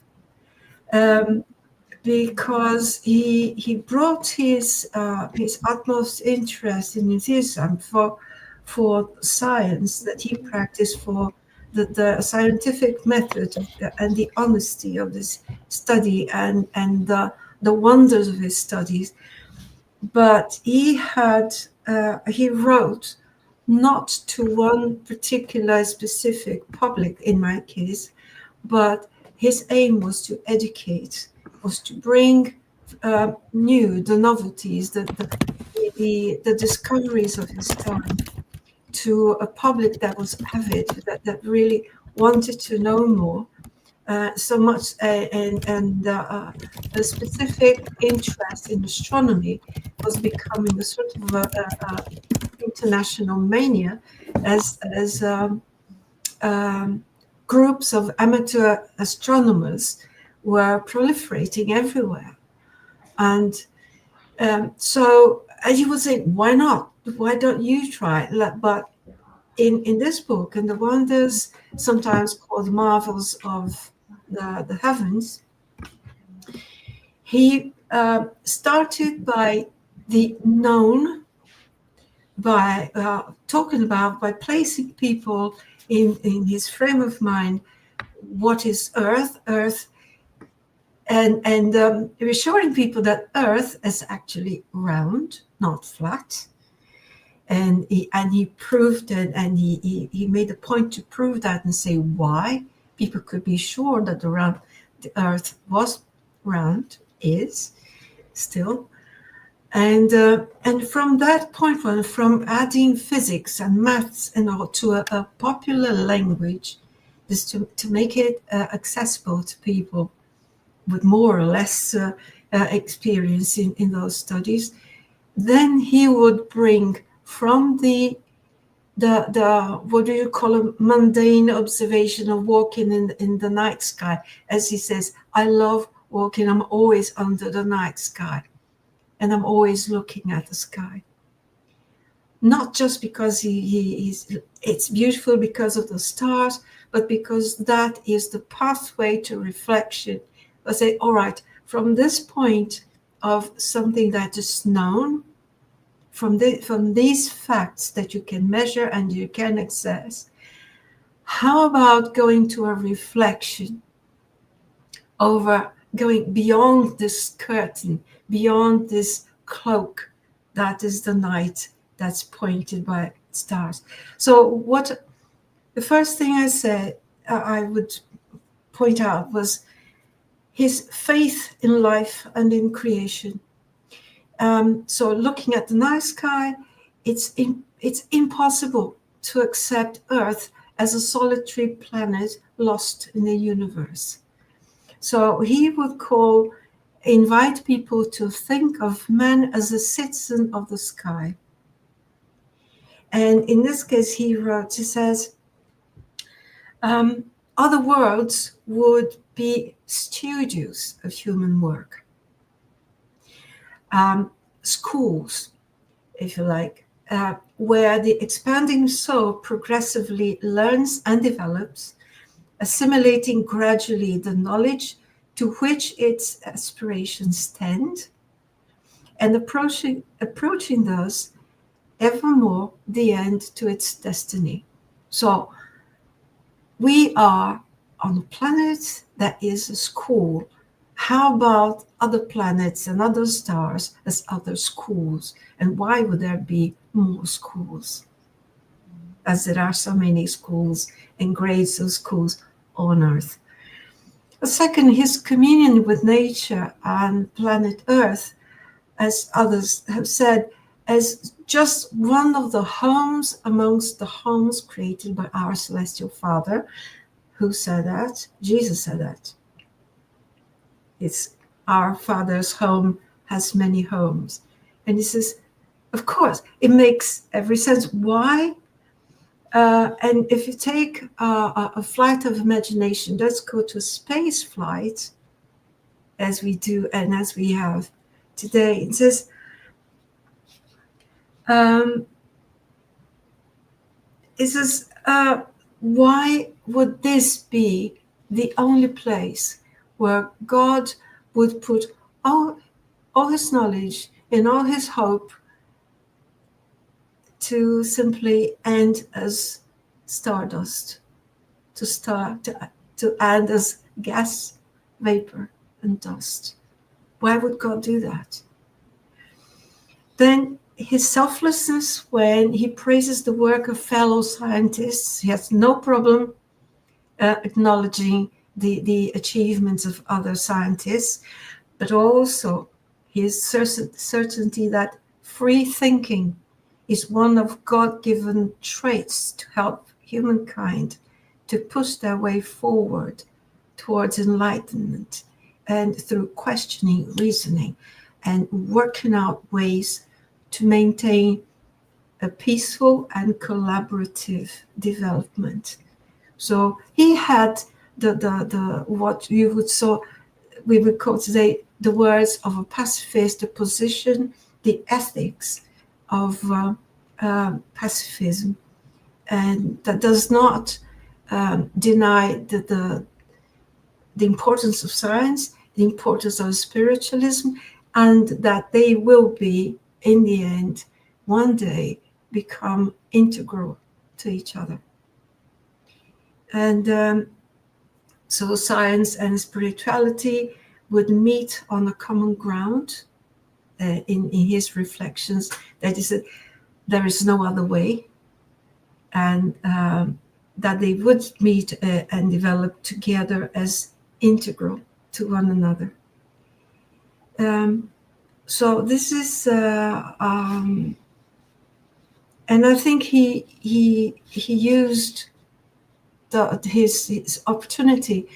because he brought his utmost interest in enthusiasm for science that he practiced, for the scientific method and the honesty of his study and the wonders of his studies. But he wrote not to one particular specific public, in my case, but his aim was to educate, was to bring the novelties, the discoveries of his time to a public that was avid, that really wanted to know more. So much, and a specific interest in astronomy was becoming a sort of international mania, as groups of amateur astronomers were proliferating everywhere. And so he would say, why not? Why don't you try? But in this book, and the wonders, sometimes called marvels of the heavens, he started by the known, by talking about, by placing people in his frame of mind, what is Earth, and reassuring people that Earth is actually round, not flat. And he proved it, and he made a point to prove that and say why people could be sure that the Earth was round, is still. And from that point on, from adding physics and maths and all to a popular language, just to make it accessible to people with more or less experience in those studies, then he would bring from the what do you call a mundane observation of walking in the night sky. As he says, I love walking, I'm always under the night sky, and I'm always looking at the sky. Not just because it's beautiful because of the stars, but because that is the pathway to reflection. I say, all right, from this point of something that is known, from these facts that you can measure and you can access, how about going to a reflection over, going beyond this curtain, beyond this cloak that is the night that's pointed by stars? So the first thing I said, I would point out, was his faith in life and in creation. So looking at the night sky, it's impossible to accept Earth as a solitary planet lost in the universe. So he would invite people to think of man as a citizen of the sky. And in this case, he says, other worlds would be studios of human work. Schools, if you like, where the expanding soul progressively learns and develops, assimilating gradually the knowledge to which its aspirations tend, and approaching thus evermore the end to its destiny. So we are on a planet that is a school. How about other planets and other stars as other schools? And why would there be more schools, as there are so many schools and grades of schools on Earth? Second, his communion with nature and planet Earth, as others have said, as just one of the homes amongst the homes created by our Celestial Father. Who said that? Jesus said that. It's our Father's home has many homes. And he says, of course, it makes every sense. Why? And if you take a flight of imagination, let's go to space flight, as we do and as we have today. It says, why would this be the only place where God would put all his knowledge and all his hope to simply end as stardust, to end as gas, vapor, and dust? Why would God do that? Then his selflessness when he praises the work of fellow scientists. He has no problem acknowledging the achievements of other scientists, but also his certainty that free thinking is one of God-given traits to help humankind to push their way forward towards enlightenment, and through questioning, reasoning, and working out ways to maintain a peaceful and collaborative development. So he had the what we would call today the words of a pacifist, the position, the ethics of pacifism, and that does not deny the importance of science, the importance of spiritualism, and that they will be, in the end, one day become integral to each other. And so science and spirituality would meet on a common ground in his reflections. That is, there is no other way, and that they would meet and develop together as integral to one another. So this is, and I think he used his opportunity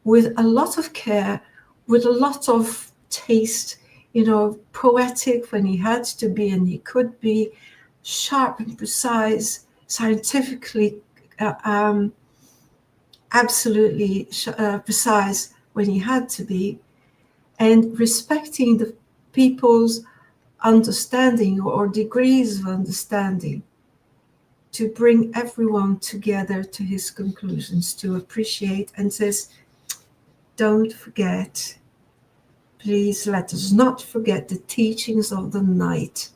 with a lot of care, with a lot of taste, poetic when he had to be, and he could be sharp and precise, scientifically absolutely precise when he had to be, and respecting the people's understanding or degrees of understanding, to bring everyone together to his conclusions, to appreciate, and says, don't forget, please let us not forget the teachings of the night,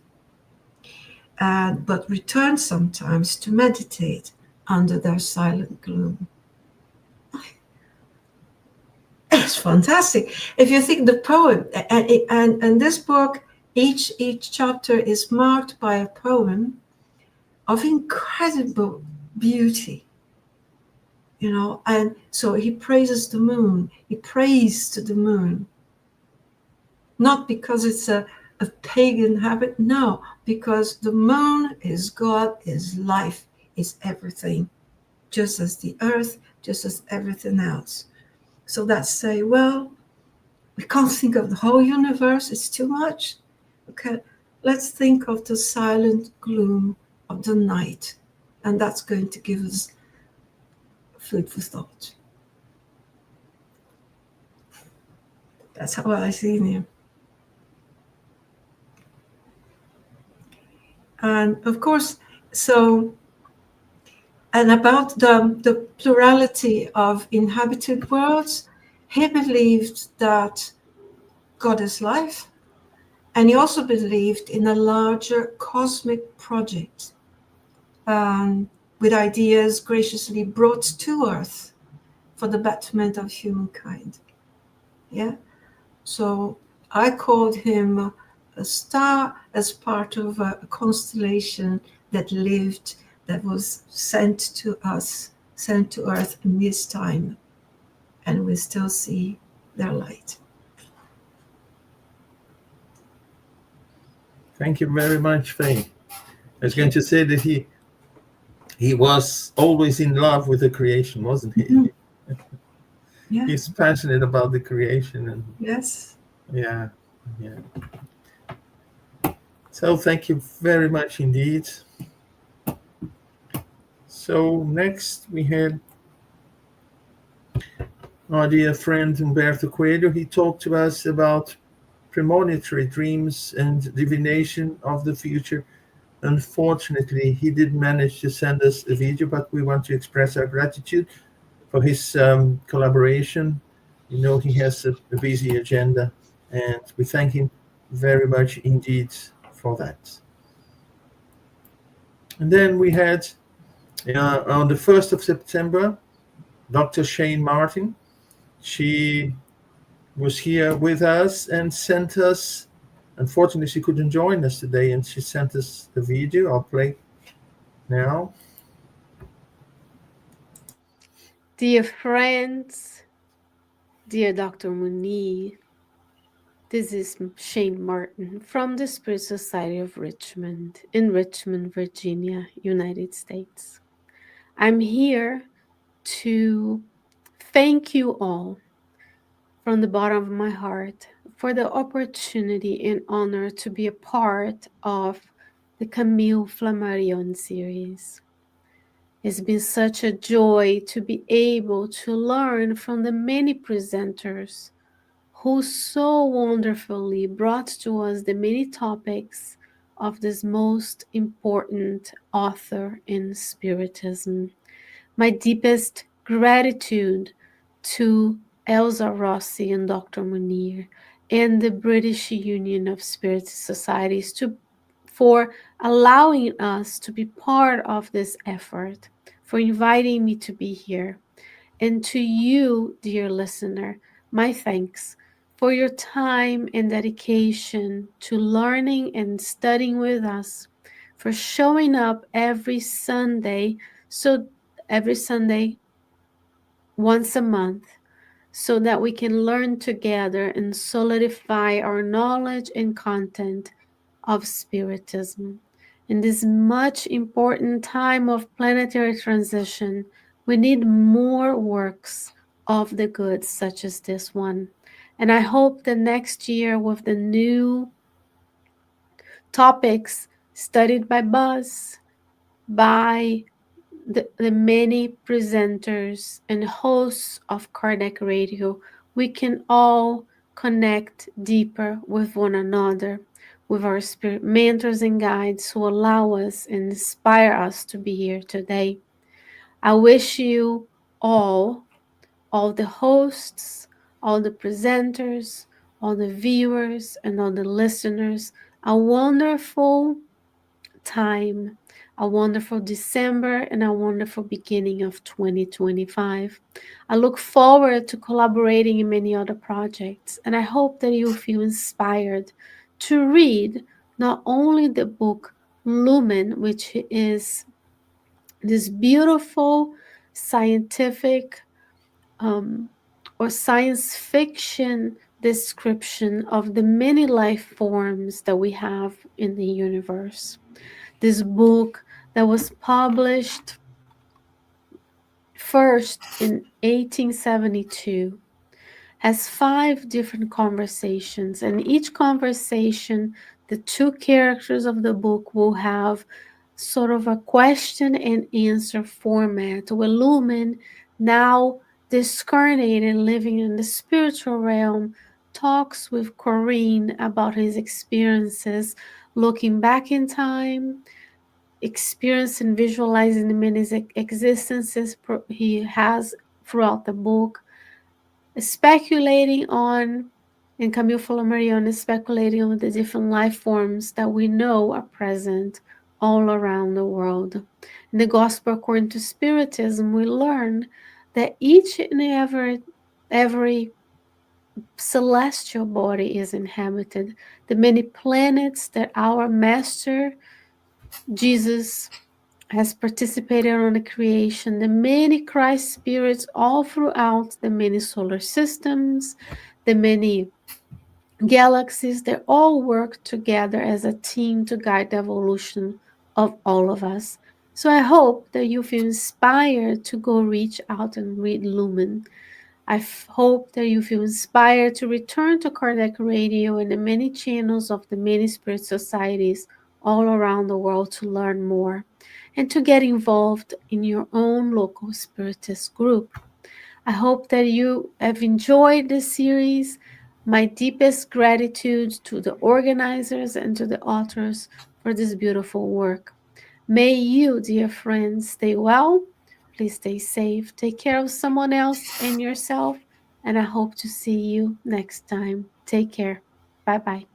but return sometimes to meditate under their silent gloom. It's fantastic. If you think the poem, and this book, each chapter is marked by a poem of incredible beauty, and so he praises the moon. He prays to the moon, not because it's a pagan habit, no, because the moon is God, is life, is everything, just as the earth, just as everything else. So that's say, well, we can't think of the whole universe, it's too much. Okay, let's think of the silent gloom of the night, and that's going to give us food for thought. That's how I see him. And of course, and about the plurality of inhabited worlds, he believed that God is life, and he also believed in a larger cosmic project, with ideas graciously brought to Earth for the betterment of humankind. Yeah. So I called him a star as part of a constellation that lived, that was sent to us, sent to Earth in this time, and we still see their light. Thank you very much, Faye. I was going to say that he was always in love with the creation, wasn't he? Mm-hmm. Yeah. He's passionate about the creation, and yes, yeah, Yeah. So thank you very much indeed. So next we had our dear friend Humberto Coelho. He talked to us about premonitory dreams and divination of the future. Unfortunately, he didn't manage to send us a video, but we want to express our gratitude for his collaboration. You know, he has a busy agenda, and we thank him very much indeed for that. And then we had on the 1st of September, Dr. Shane Martin. She was here with us and sent us, unfortunately, she couldn't join us today, and she sent us the video. I'll play now. Dear friends, dear Dr. Munir, this is Shane Martin from the Spirit Society of Richmond in Richmond, Virginia, United States. I'm here to thank you all from the bottom of my heart for the opportunity and honor to be a part of the Camille Flammarion Series. It's been such a joy to be able to learn from the many presenters who so wonderfully brought to us the many topics of this most important author in Spiritism. My deepest gratitude to Elsa Rossi and Dr. Munir and the British Union of Spirit Societies for allowing us to be part of this effort, for inviting me to be here. And to you, dear listener, my thanks for your time and dedication to learning and studying with us, for showing up every Sunday, once a month, so that we can learn together and solidify our knowledge and content of Spiritism. In this much important time of planetary transition, we need more works of the good such as this one. And I hope that next year, with the new topics studied by Buzz, by the many presenters and hosts of Kardec Radio, we can all connect deeper with one another, with our spirit mentors and guides who allow us and inspire us to be here today. I wish you all the hosts, all the presenters, all the viewers, and all the listeners, a wonderful time, a wonderful December, and a wonderful beginning of 2025. I look forward to collaborating in many other projects, and I hope that you feel inspired to read not only the book Lumen, which is this beautiful scientific or science fiction description of the many life forms that we have in the universe. This book that was published first in 1872 has 5 different conversations, and each conversation, the 2 characters of the book will have sort of a question and answer format, where Lumen, now discarnated living in the spiritual realm, talks with Corinne about his experiences looking back in time, experiencing, visualizing the many existences he has throughout the book, speculating on, and Camille Flammarion is speculating on the different life forms that we know are present all around the world. In the Gospel according to Spiritism, we learn that each and every celestial body is inhabited. The many planets that our Master Jesus has participated on the creation, the many Christ spirits all throughout the many solar systems, the many galaxies, they all work together as a team to guide the evolution of all of us. So I hope that you feel inspired to go reach out and read Lumen. I hope that you feel inspired to return to Kardec Radio and the many channels of the many spirit societies all around the world to learn more and to get involved in your own local spiritist group. I hope that you have enjoyed this series. My deepest gratitude to the organizers and to the authors for this beautiful work. May you, dear friends, stay well. Please stay safe. Take care of someone else and yourself. And I hope to see you next time. Take care. Bye bye.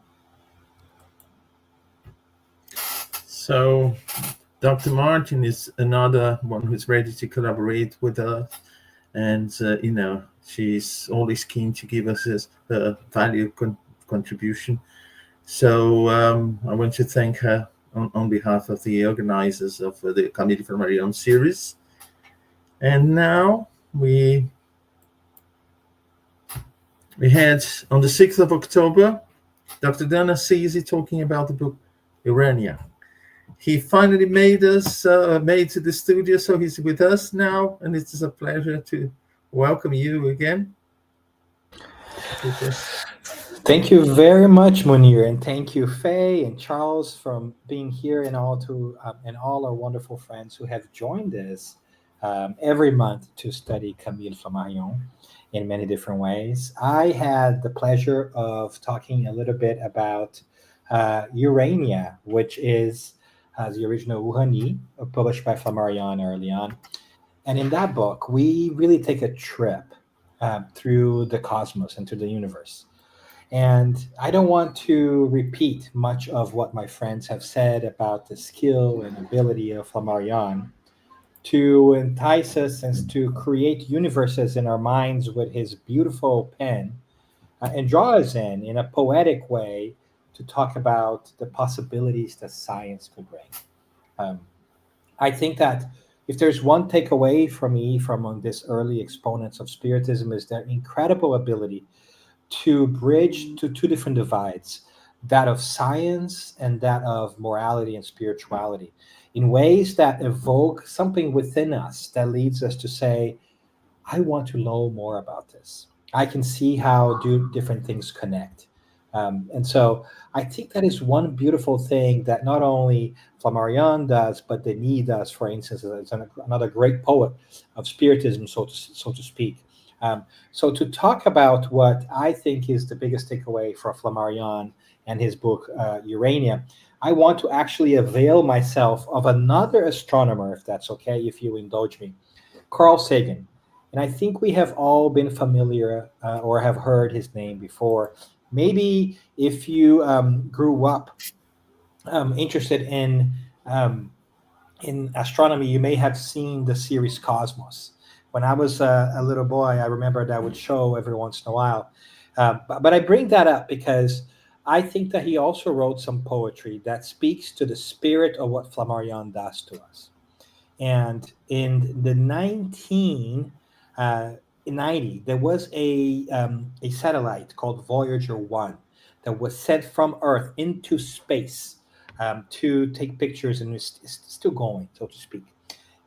So, Dr. Martin is another one who's ready to collaborate with us. And, she's always keen to give us her value contribution. So I want to thank her on behalf of the organizers of the Camille Flammarion Series. And now we had on the 6th of October, Dr. Dan Assisi talking about the book Urania. He finally made to the studio, so he's with us now, and it is a pleasure to welcome you again. Thank you very much, Munir, and thank you, Faye and Charles, for being here, and all our wonderful friends who have joined us every month to study Camille Flammarion in many different ways. I had the pleasure of talking a little bit about Urania, which is the original Uranie, published by Flammarion early on. And in that book, we really take a trip through the cosmos and through the universe. And I don't want to repeat much of what my friends have said about the skill and ability of Flammarion to entice us and to create universes in our minds with his beautiful pen and draw us in a poetic way to talk about the possibilities that science could bring. I think that if there's one takeaway for me from this early exponents of Spiritism is their incredible ability to bridge to two different divides, that of science and that of morality and spirituality, in ways that evoke something within us that leads us to say, I want to know more about this. I can see how different things connect. And so I think that is one beautiful thing that not only Flammarion does, but Denis does, for instance, as another great poet of Spiritism, so to speak. So to talk about what I think is the biggest takeaway for Flammarion and his book, Urania, I want to actually avail myself of another astronomer, if that's okay, if you indulge me, Carl Sagan. And I think we have all been familiar or have heard his name before. Maybe if you grew up interested in astronomy, you may have seen the series Cosmos. When I was a little boy, I remember that would show every once in a while. But I bring that up because I think that he also wrote some poetry that speaks to the spirit of what Flammarion does to us. And in the 1990, there was a satellite called Voyager 1 that was sent from Earth into space to take pictures, and it's still going, so to speak.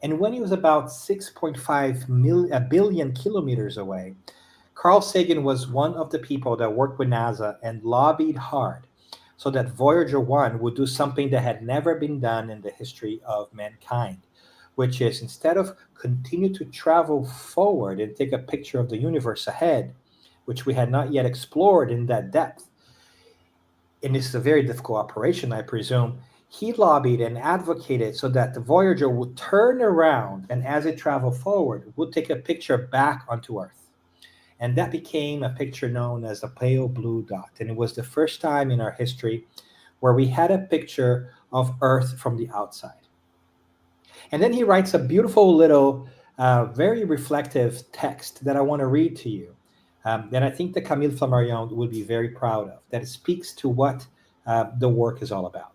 And when he was about 6.5 billion kilometers away, Carl Sagan was one of the people that worked with NASA and lobbied hard so that Voyager 1 would do something that had never been done in the history of mankind, which is instead of continue to travel forward and take a picture of the universe ahead, which we had not yet explored in that depth, and this is a very difficult operation, I presume, he lobbied and advocated so that the Voyager would turn around and as it traveled forward, would take a picture back onto Earth. And that became a picture known as the pale blue dot. And it was the first time in our history where we had a picture of Earth from the outside. And then he writes a beautiful little, very reflective text that I want to read to you. That I think that Camille Flammarion would be very proud of, that it speaks to what the work is all about.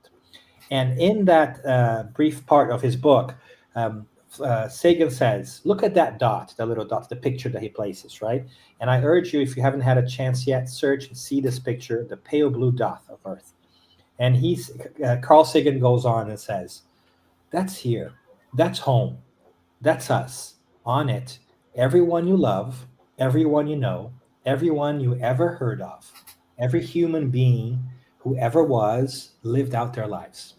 And in that brief part of his book, Sagan says, look at that dot, the little dot, the picture that he places, right? And I urge you, if you haven't had a chance yet, search and see this picture, the pale blue dot of Earth. And Carl Sagan goes on and says, that's here, that's home, that's us, on it, everyone you love, everyone you know, everyone you ever heard of, every human being who ever was lived out their lives.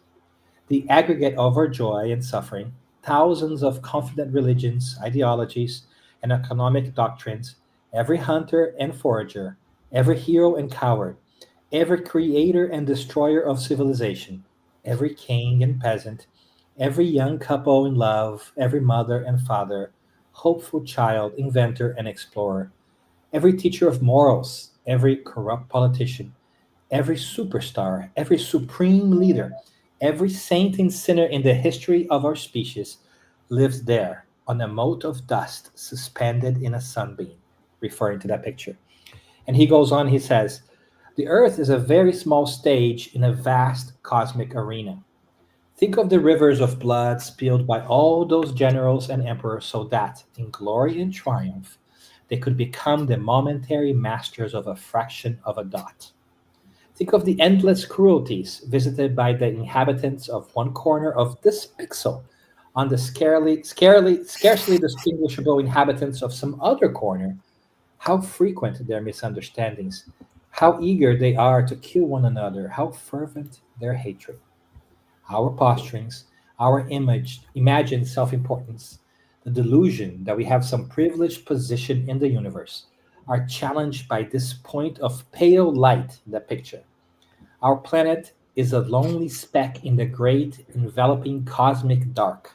The aggregate of our joy and suffering, thousands of confident religions, ideologies, and economic doctrines, every hunter and forager, every hero and coward, every creator and destroyer of civilization, every king and peasant, every young couple in love, every mother and father, hopeful child, inventor and explorer, every teacher of morals, every corrupt politician, every superstar, every supreme leader, every saint and sinner in the history of our species lives there on a mote of dust suspended in a sunbeam, referring to that picture. And he goes on, he says, the earth is a very small stage in a vast cosmic arena. Think of the rivers of blood spilled by all those generals and emperors so that, in glory and triumph, they could become the momentary masters of a fraction of a dot. Think of the endless cruelties visited by the inhabitants of one corner of this pixel on the scarcely distinguishable inhabitants of some other corner. How frequent their misunderstandings, how eager they are to kill one another, how fervent their hatred. Our posturings, our imagined self importance, the delusion that we have some privileged position in the universe, are challenged by this point of pale light in the picture. Our planet is a lonely speck in the great enveloping cosmic dark.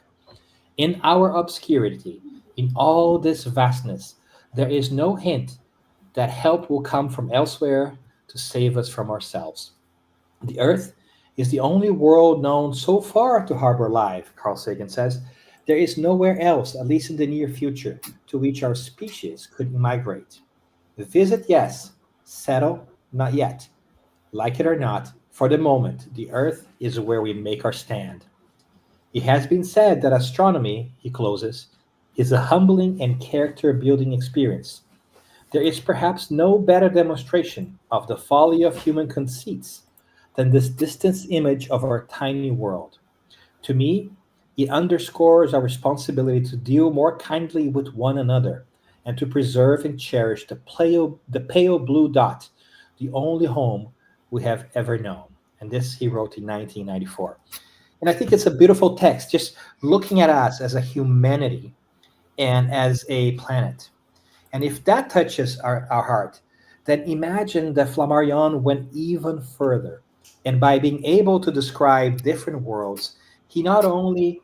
In our obscurity, in all this vastness, there is no hint that help will come from elsewhere to save us from ourselves. The Earth is the only world known so far to harbor life, Carl Sagan says. There is nowhere else, at least in the near future, to which our species could migrate. Visit, yes. Settle, not yet. Like it or not, for the moment, the Earth is where we make our stand. It has been said that astronomy, he closes, is a humbling and character building experience. There is perhaps no better demonstration of the folly of human conceits than this distant image of our tiny world. To me, it underscores our responsibility to deal more kindly with one another and to preserve and cherish the pale blue dot, the only home we have ever known. And this he wrote in 1994. And I think it's a beautiful text, just looking at us as a humanity and as a planet. And if that touches our heart, then imagine that Flammarion went even further. And by being able to describe different worlds, he not only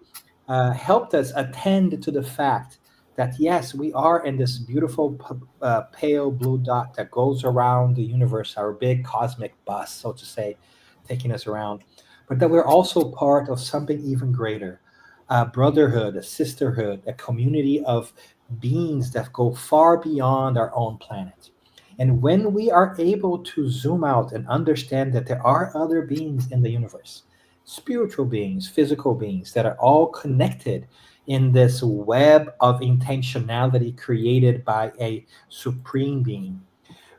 helped us attend to the fact that, yes, we are in this beautiful pale blue dot that goes around the universe, our big cosmic bus, so to say, taking us around, but that we're also part of something even greater, a brotherhood, a sisterhood, a community of beings that go far beyond our own planet. And when we are able to zoom out and understand that there are other beings in the universe, spiritual beings, physical beings that are all connected in this web of intentionality created by a supreme being,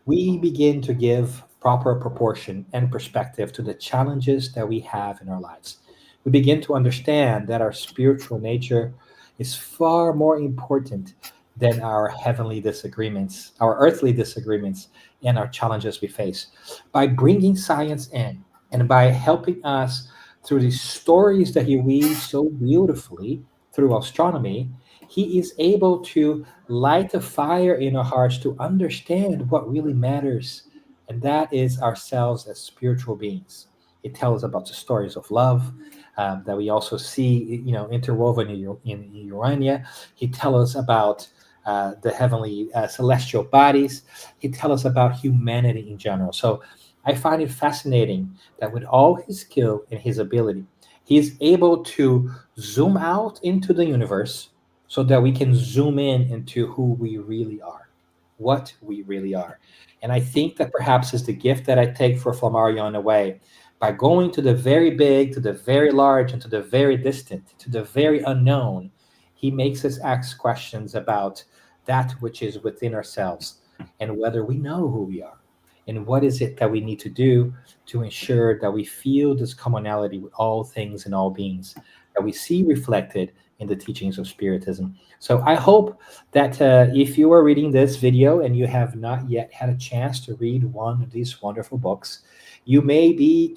we begin to give proper proportion and perspective to the challenges that we have in our lives. We begin to understand that our spiritual nature is far more important than our heavenly disagreements, our earthly disagreements, and our challenges we face. By bringing science in and by helping us through the stories that he weaves so beautifully through astronomy, he is able to light a fire in our hearts to understand what really matters, and that is ourselves as spiritual beings. It tells about the stories of love that we also see, interwoven in Urania. He tells us about the heavenly celestial bodies. He tells us about humanity in general. So I find it fascinating that with all his skill and his ability, he is able to zoom out into the universe so that we can zoom in into who we really are, what we really are. And I think that perhaps is the gift that I take for Flammarion away. By going to the very big, to the very large, and to the very distant, to the very unknown, he makes us ask questions about that which is within ourselves and whether we know who we are. And what is it that we need to do to ensure that we feel this commonality with all things and all beings, that we see reflected in the teachings of Spiritism. So I hope that if you are reading this video and you have not yet had a chance to read one of these wonderful books, you may be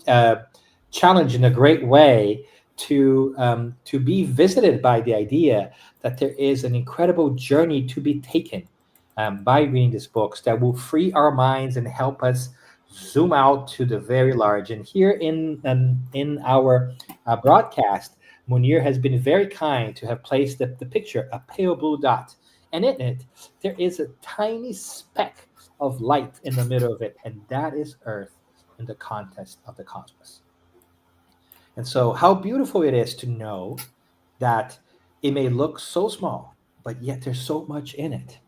challenged in a great way to be visited by the idea that there is an incredible journey to be taken by reading these books that will free our minds and help us zoom out to the very large. And here in our broadcast, Munir has been very kind to have placed the picture, a pale blue dot, and in it there is a tiny speck of light in the middle of it, and that is Earth in the context of the cosmos. And so, how beautiful it is to know that it may look so small, but yet there's so much in it.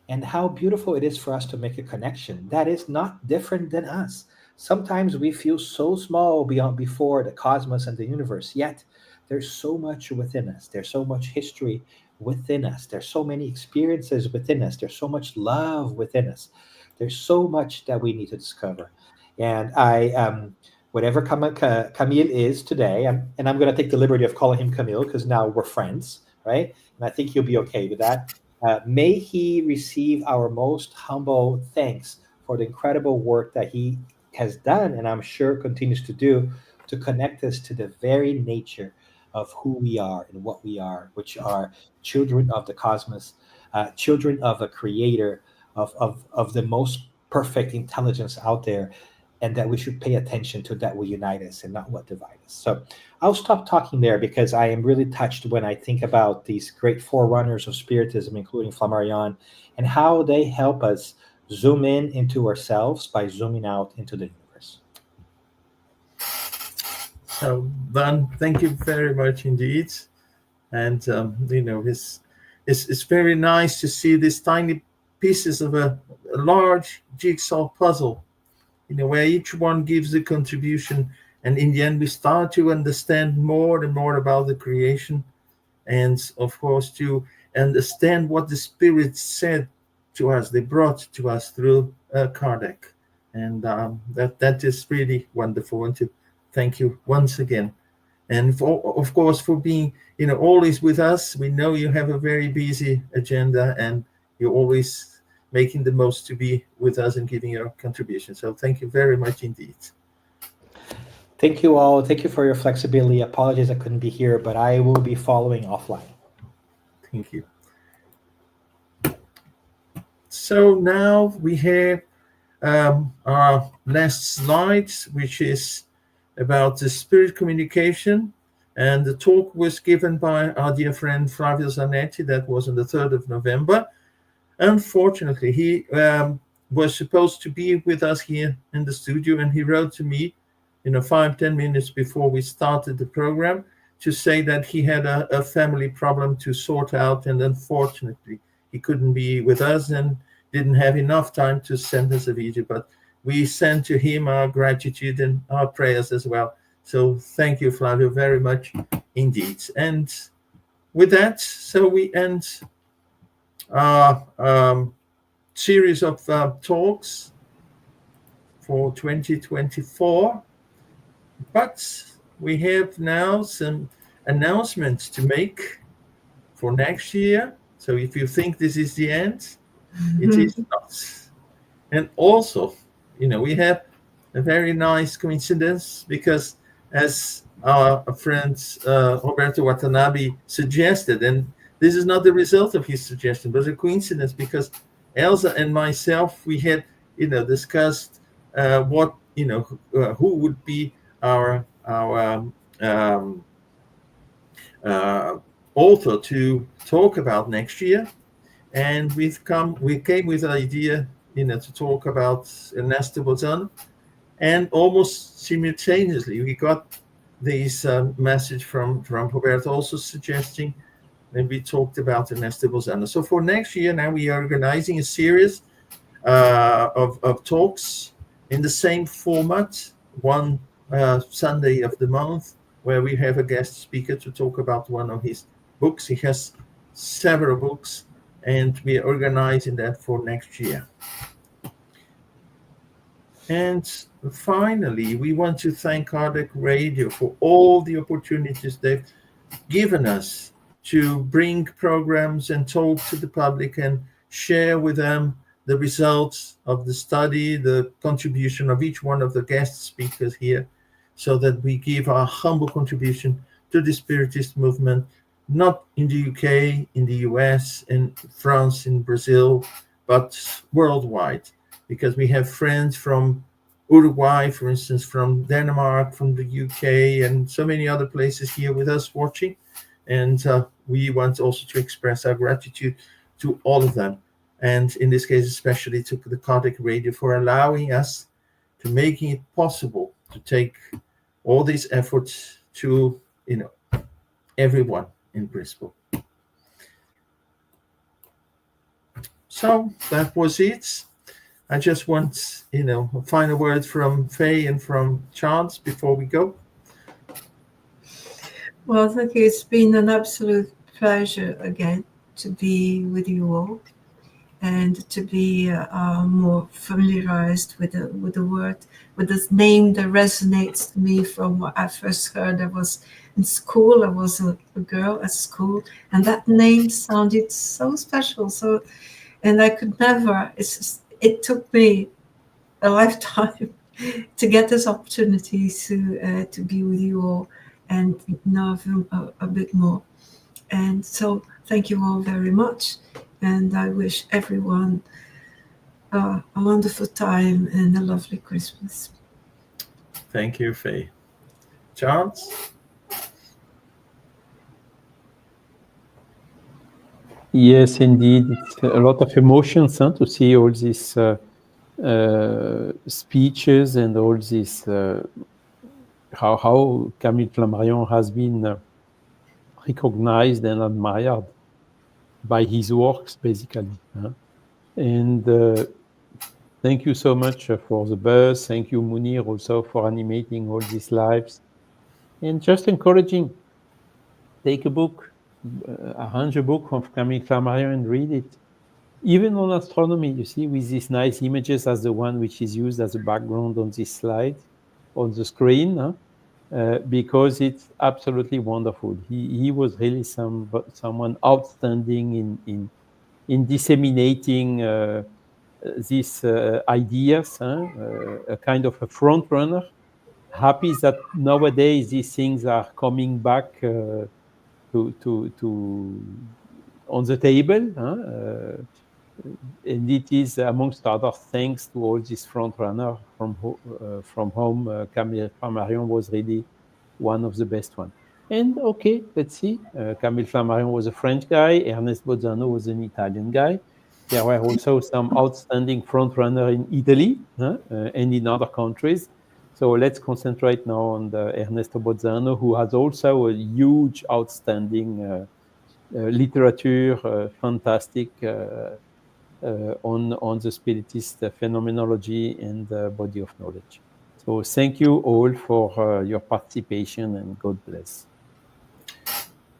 And how beautiful it is for us to make a connection that is not different than us. Sometimes we feel so small before the cosmos and the universe, yet there's so much within us. There's so much history within us. There's so many experiences within us. There's so much love within us. There's so much that we need to discover. And whatever Camille is today, and I'm going to take the liberty of calling him Camille because now we're friends, right? And I think he'll be okay with that. May he receive our most humble thanks for the incredible work that he has done, and I'm sure continues to do, to connect us to the very nature of who we are and what we are, which are children of the cosmos, children of a creator, of the most perfect intelligence out there, and that we should pay attention to that will unite us and not what divide us. So I'll stop talking there because I am really touched when I think about these great forerunners of Spiritism, including Flammarion, and how they help us zoom in into ourselves by zooming out into the universe. So, Dan, thank you very much indeed. And, it's very nice to see these tiny pieces of a large jigsaw puzzle, where each one gives a contribution. And in the end, we start to understand more and more about the creation. And, of course, to understand what the Spirit said to us, they brought to us through Kardec. And that is really wonderful. And to thank you once again. And of course, for being, always with us. We know you have a very busy agenda and you're always making the most to be with us and giving your contribution. So thank you very much indeed. Thank you all. Thank you for your flexibility. Apologies I couldn't be here, but I will be following offline. Thank you. So now we have our last slide, which is about the spirit communication. And the talk was given by our dear friend Flavio Zanetti. That was on the 3rd of November. Unfortunately, he was supposed to be with us here in the studio, and he wrote to me 5-10 minutes before we started the program to say that he had a family problem to sort out, and unfortunately he couldn't be with us and didn't have enough time to send us a video, but we send to him our gratitude and our prayers as well. So thank you, Flavio, very much indeed. And with that, so we end our series of talks for 2024. But we have now some announcements to make for next year. So if you think this is the end, it is not. And also, we have a very nice coincidence because, as our friend Roberto Watanabe suggested, and this is not the result of his suggestion, but a coincidence because Elsa and myself, we had, discussed what, who would be our author to talk about next year, and we came with the idea, to talk about Ernesto Bozano, and almost simultaneously we got this message from Roberto also suggesting, and we talked about Ernesto Bozano. So for next year, now we are organizing a series of talks in the same format, one Sunday of the month, where we have a guest speaker to talk about one of his books. He has several books, and we are organizing that for next year. And finally, we want to thank Kardec Radio for all the opportunities they've given us to bring programs and talk to the public and share with them the results of the study, the contribution of each one of the guest speakers here, so that we give our humble contribution to the Spiritist movement, not in the UK, in the US, in France, in Brazil, but worldwide, because we have friends from Uruguay, for instance, from Denmark, from the UK, and so many other places here with us watching. And we want also to express our gratitude to all of them. And in this case, especially to the Kardec Radio for allowing us, to making it possible to take all these efforts to, everyone in Bristol. So that was it. I just want, a final word from Faye and from Charles before we go. Well, thank you. It's been an absolute pleasure again to be with you all and to be more familiarized with the word, with this name that resonates to me from what I first heard. I was in school. I was a girl at school, and that name sounded so special. And I could never. It took me a lifetime to get this opportunity to be with you all and know them a bit more. And so thank you all very much. And I wish everyone a wonderful time and a lovely Christmas. Thank you, Faye. Charles? Yes, indeed. It's a lot of emotions to see all these speeches and all this, how Camille Flammarion has been recognized and admired by his works, basically. And thank you so much for the buzz. Thank you, Munir, also for animating all these lives. And just encouraging, take a book, arrange a book of Camille Flammarion and read it. Even on astronomy, you see, with these nice images as the one which is used as a background on this slide, on the screen, because it's absolutely wonderful. He was really someone outstanding in disseminating these ideas, a kind of a front runner. Happy that nowadays these things are coming back to on the table. And it is, amongst other thanks to all these front runners from whom Camille Flammarion was really one of the best ones. And okay, let's see. Camille Flammarion was a French guy. Ernest Bozzano was an Italian guy. There were also some outstanding front runners in Italy and in other countries. So let's concentrate now on Ernesto Bozzano, who has also a huge, outstanding literature, fantastic on the Spiritist phenomenology and body of knowledge. So thank you all for your participation, and God bless.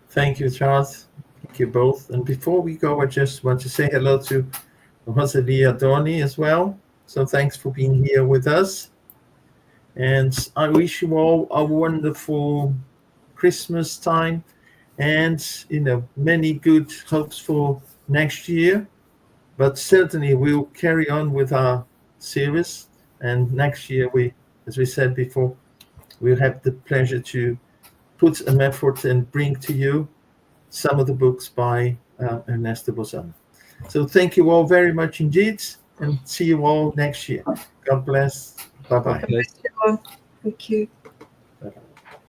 Thank you, Charles. Thank you both. And before we go, I just want to say hello to Rosalie Adorni as well. So thanks for being here with us. And I wish you all a wonderful Christmas time and, many good hopes for next year. But certainly we'll carry on with our series. And next year, as we said before, we'll have the pleasure to put an effort and bring to you some of the books by Ernesto Bozzano. So thank you all very much indeed, and see you all next year. God bless. Bye-bye. Thank you.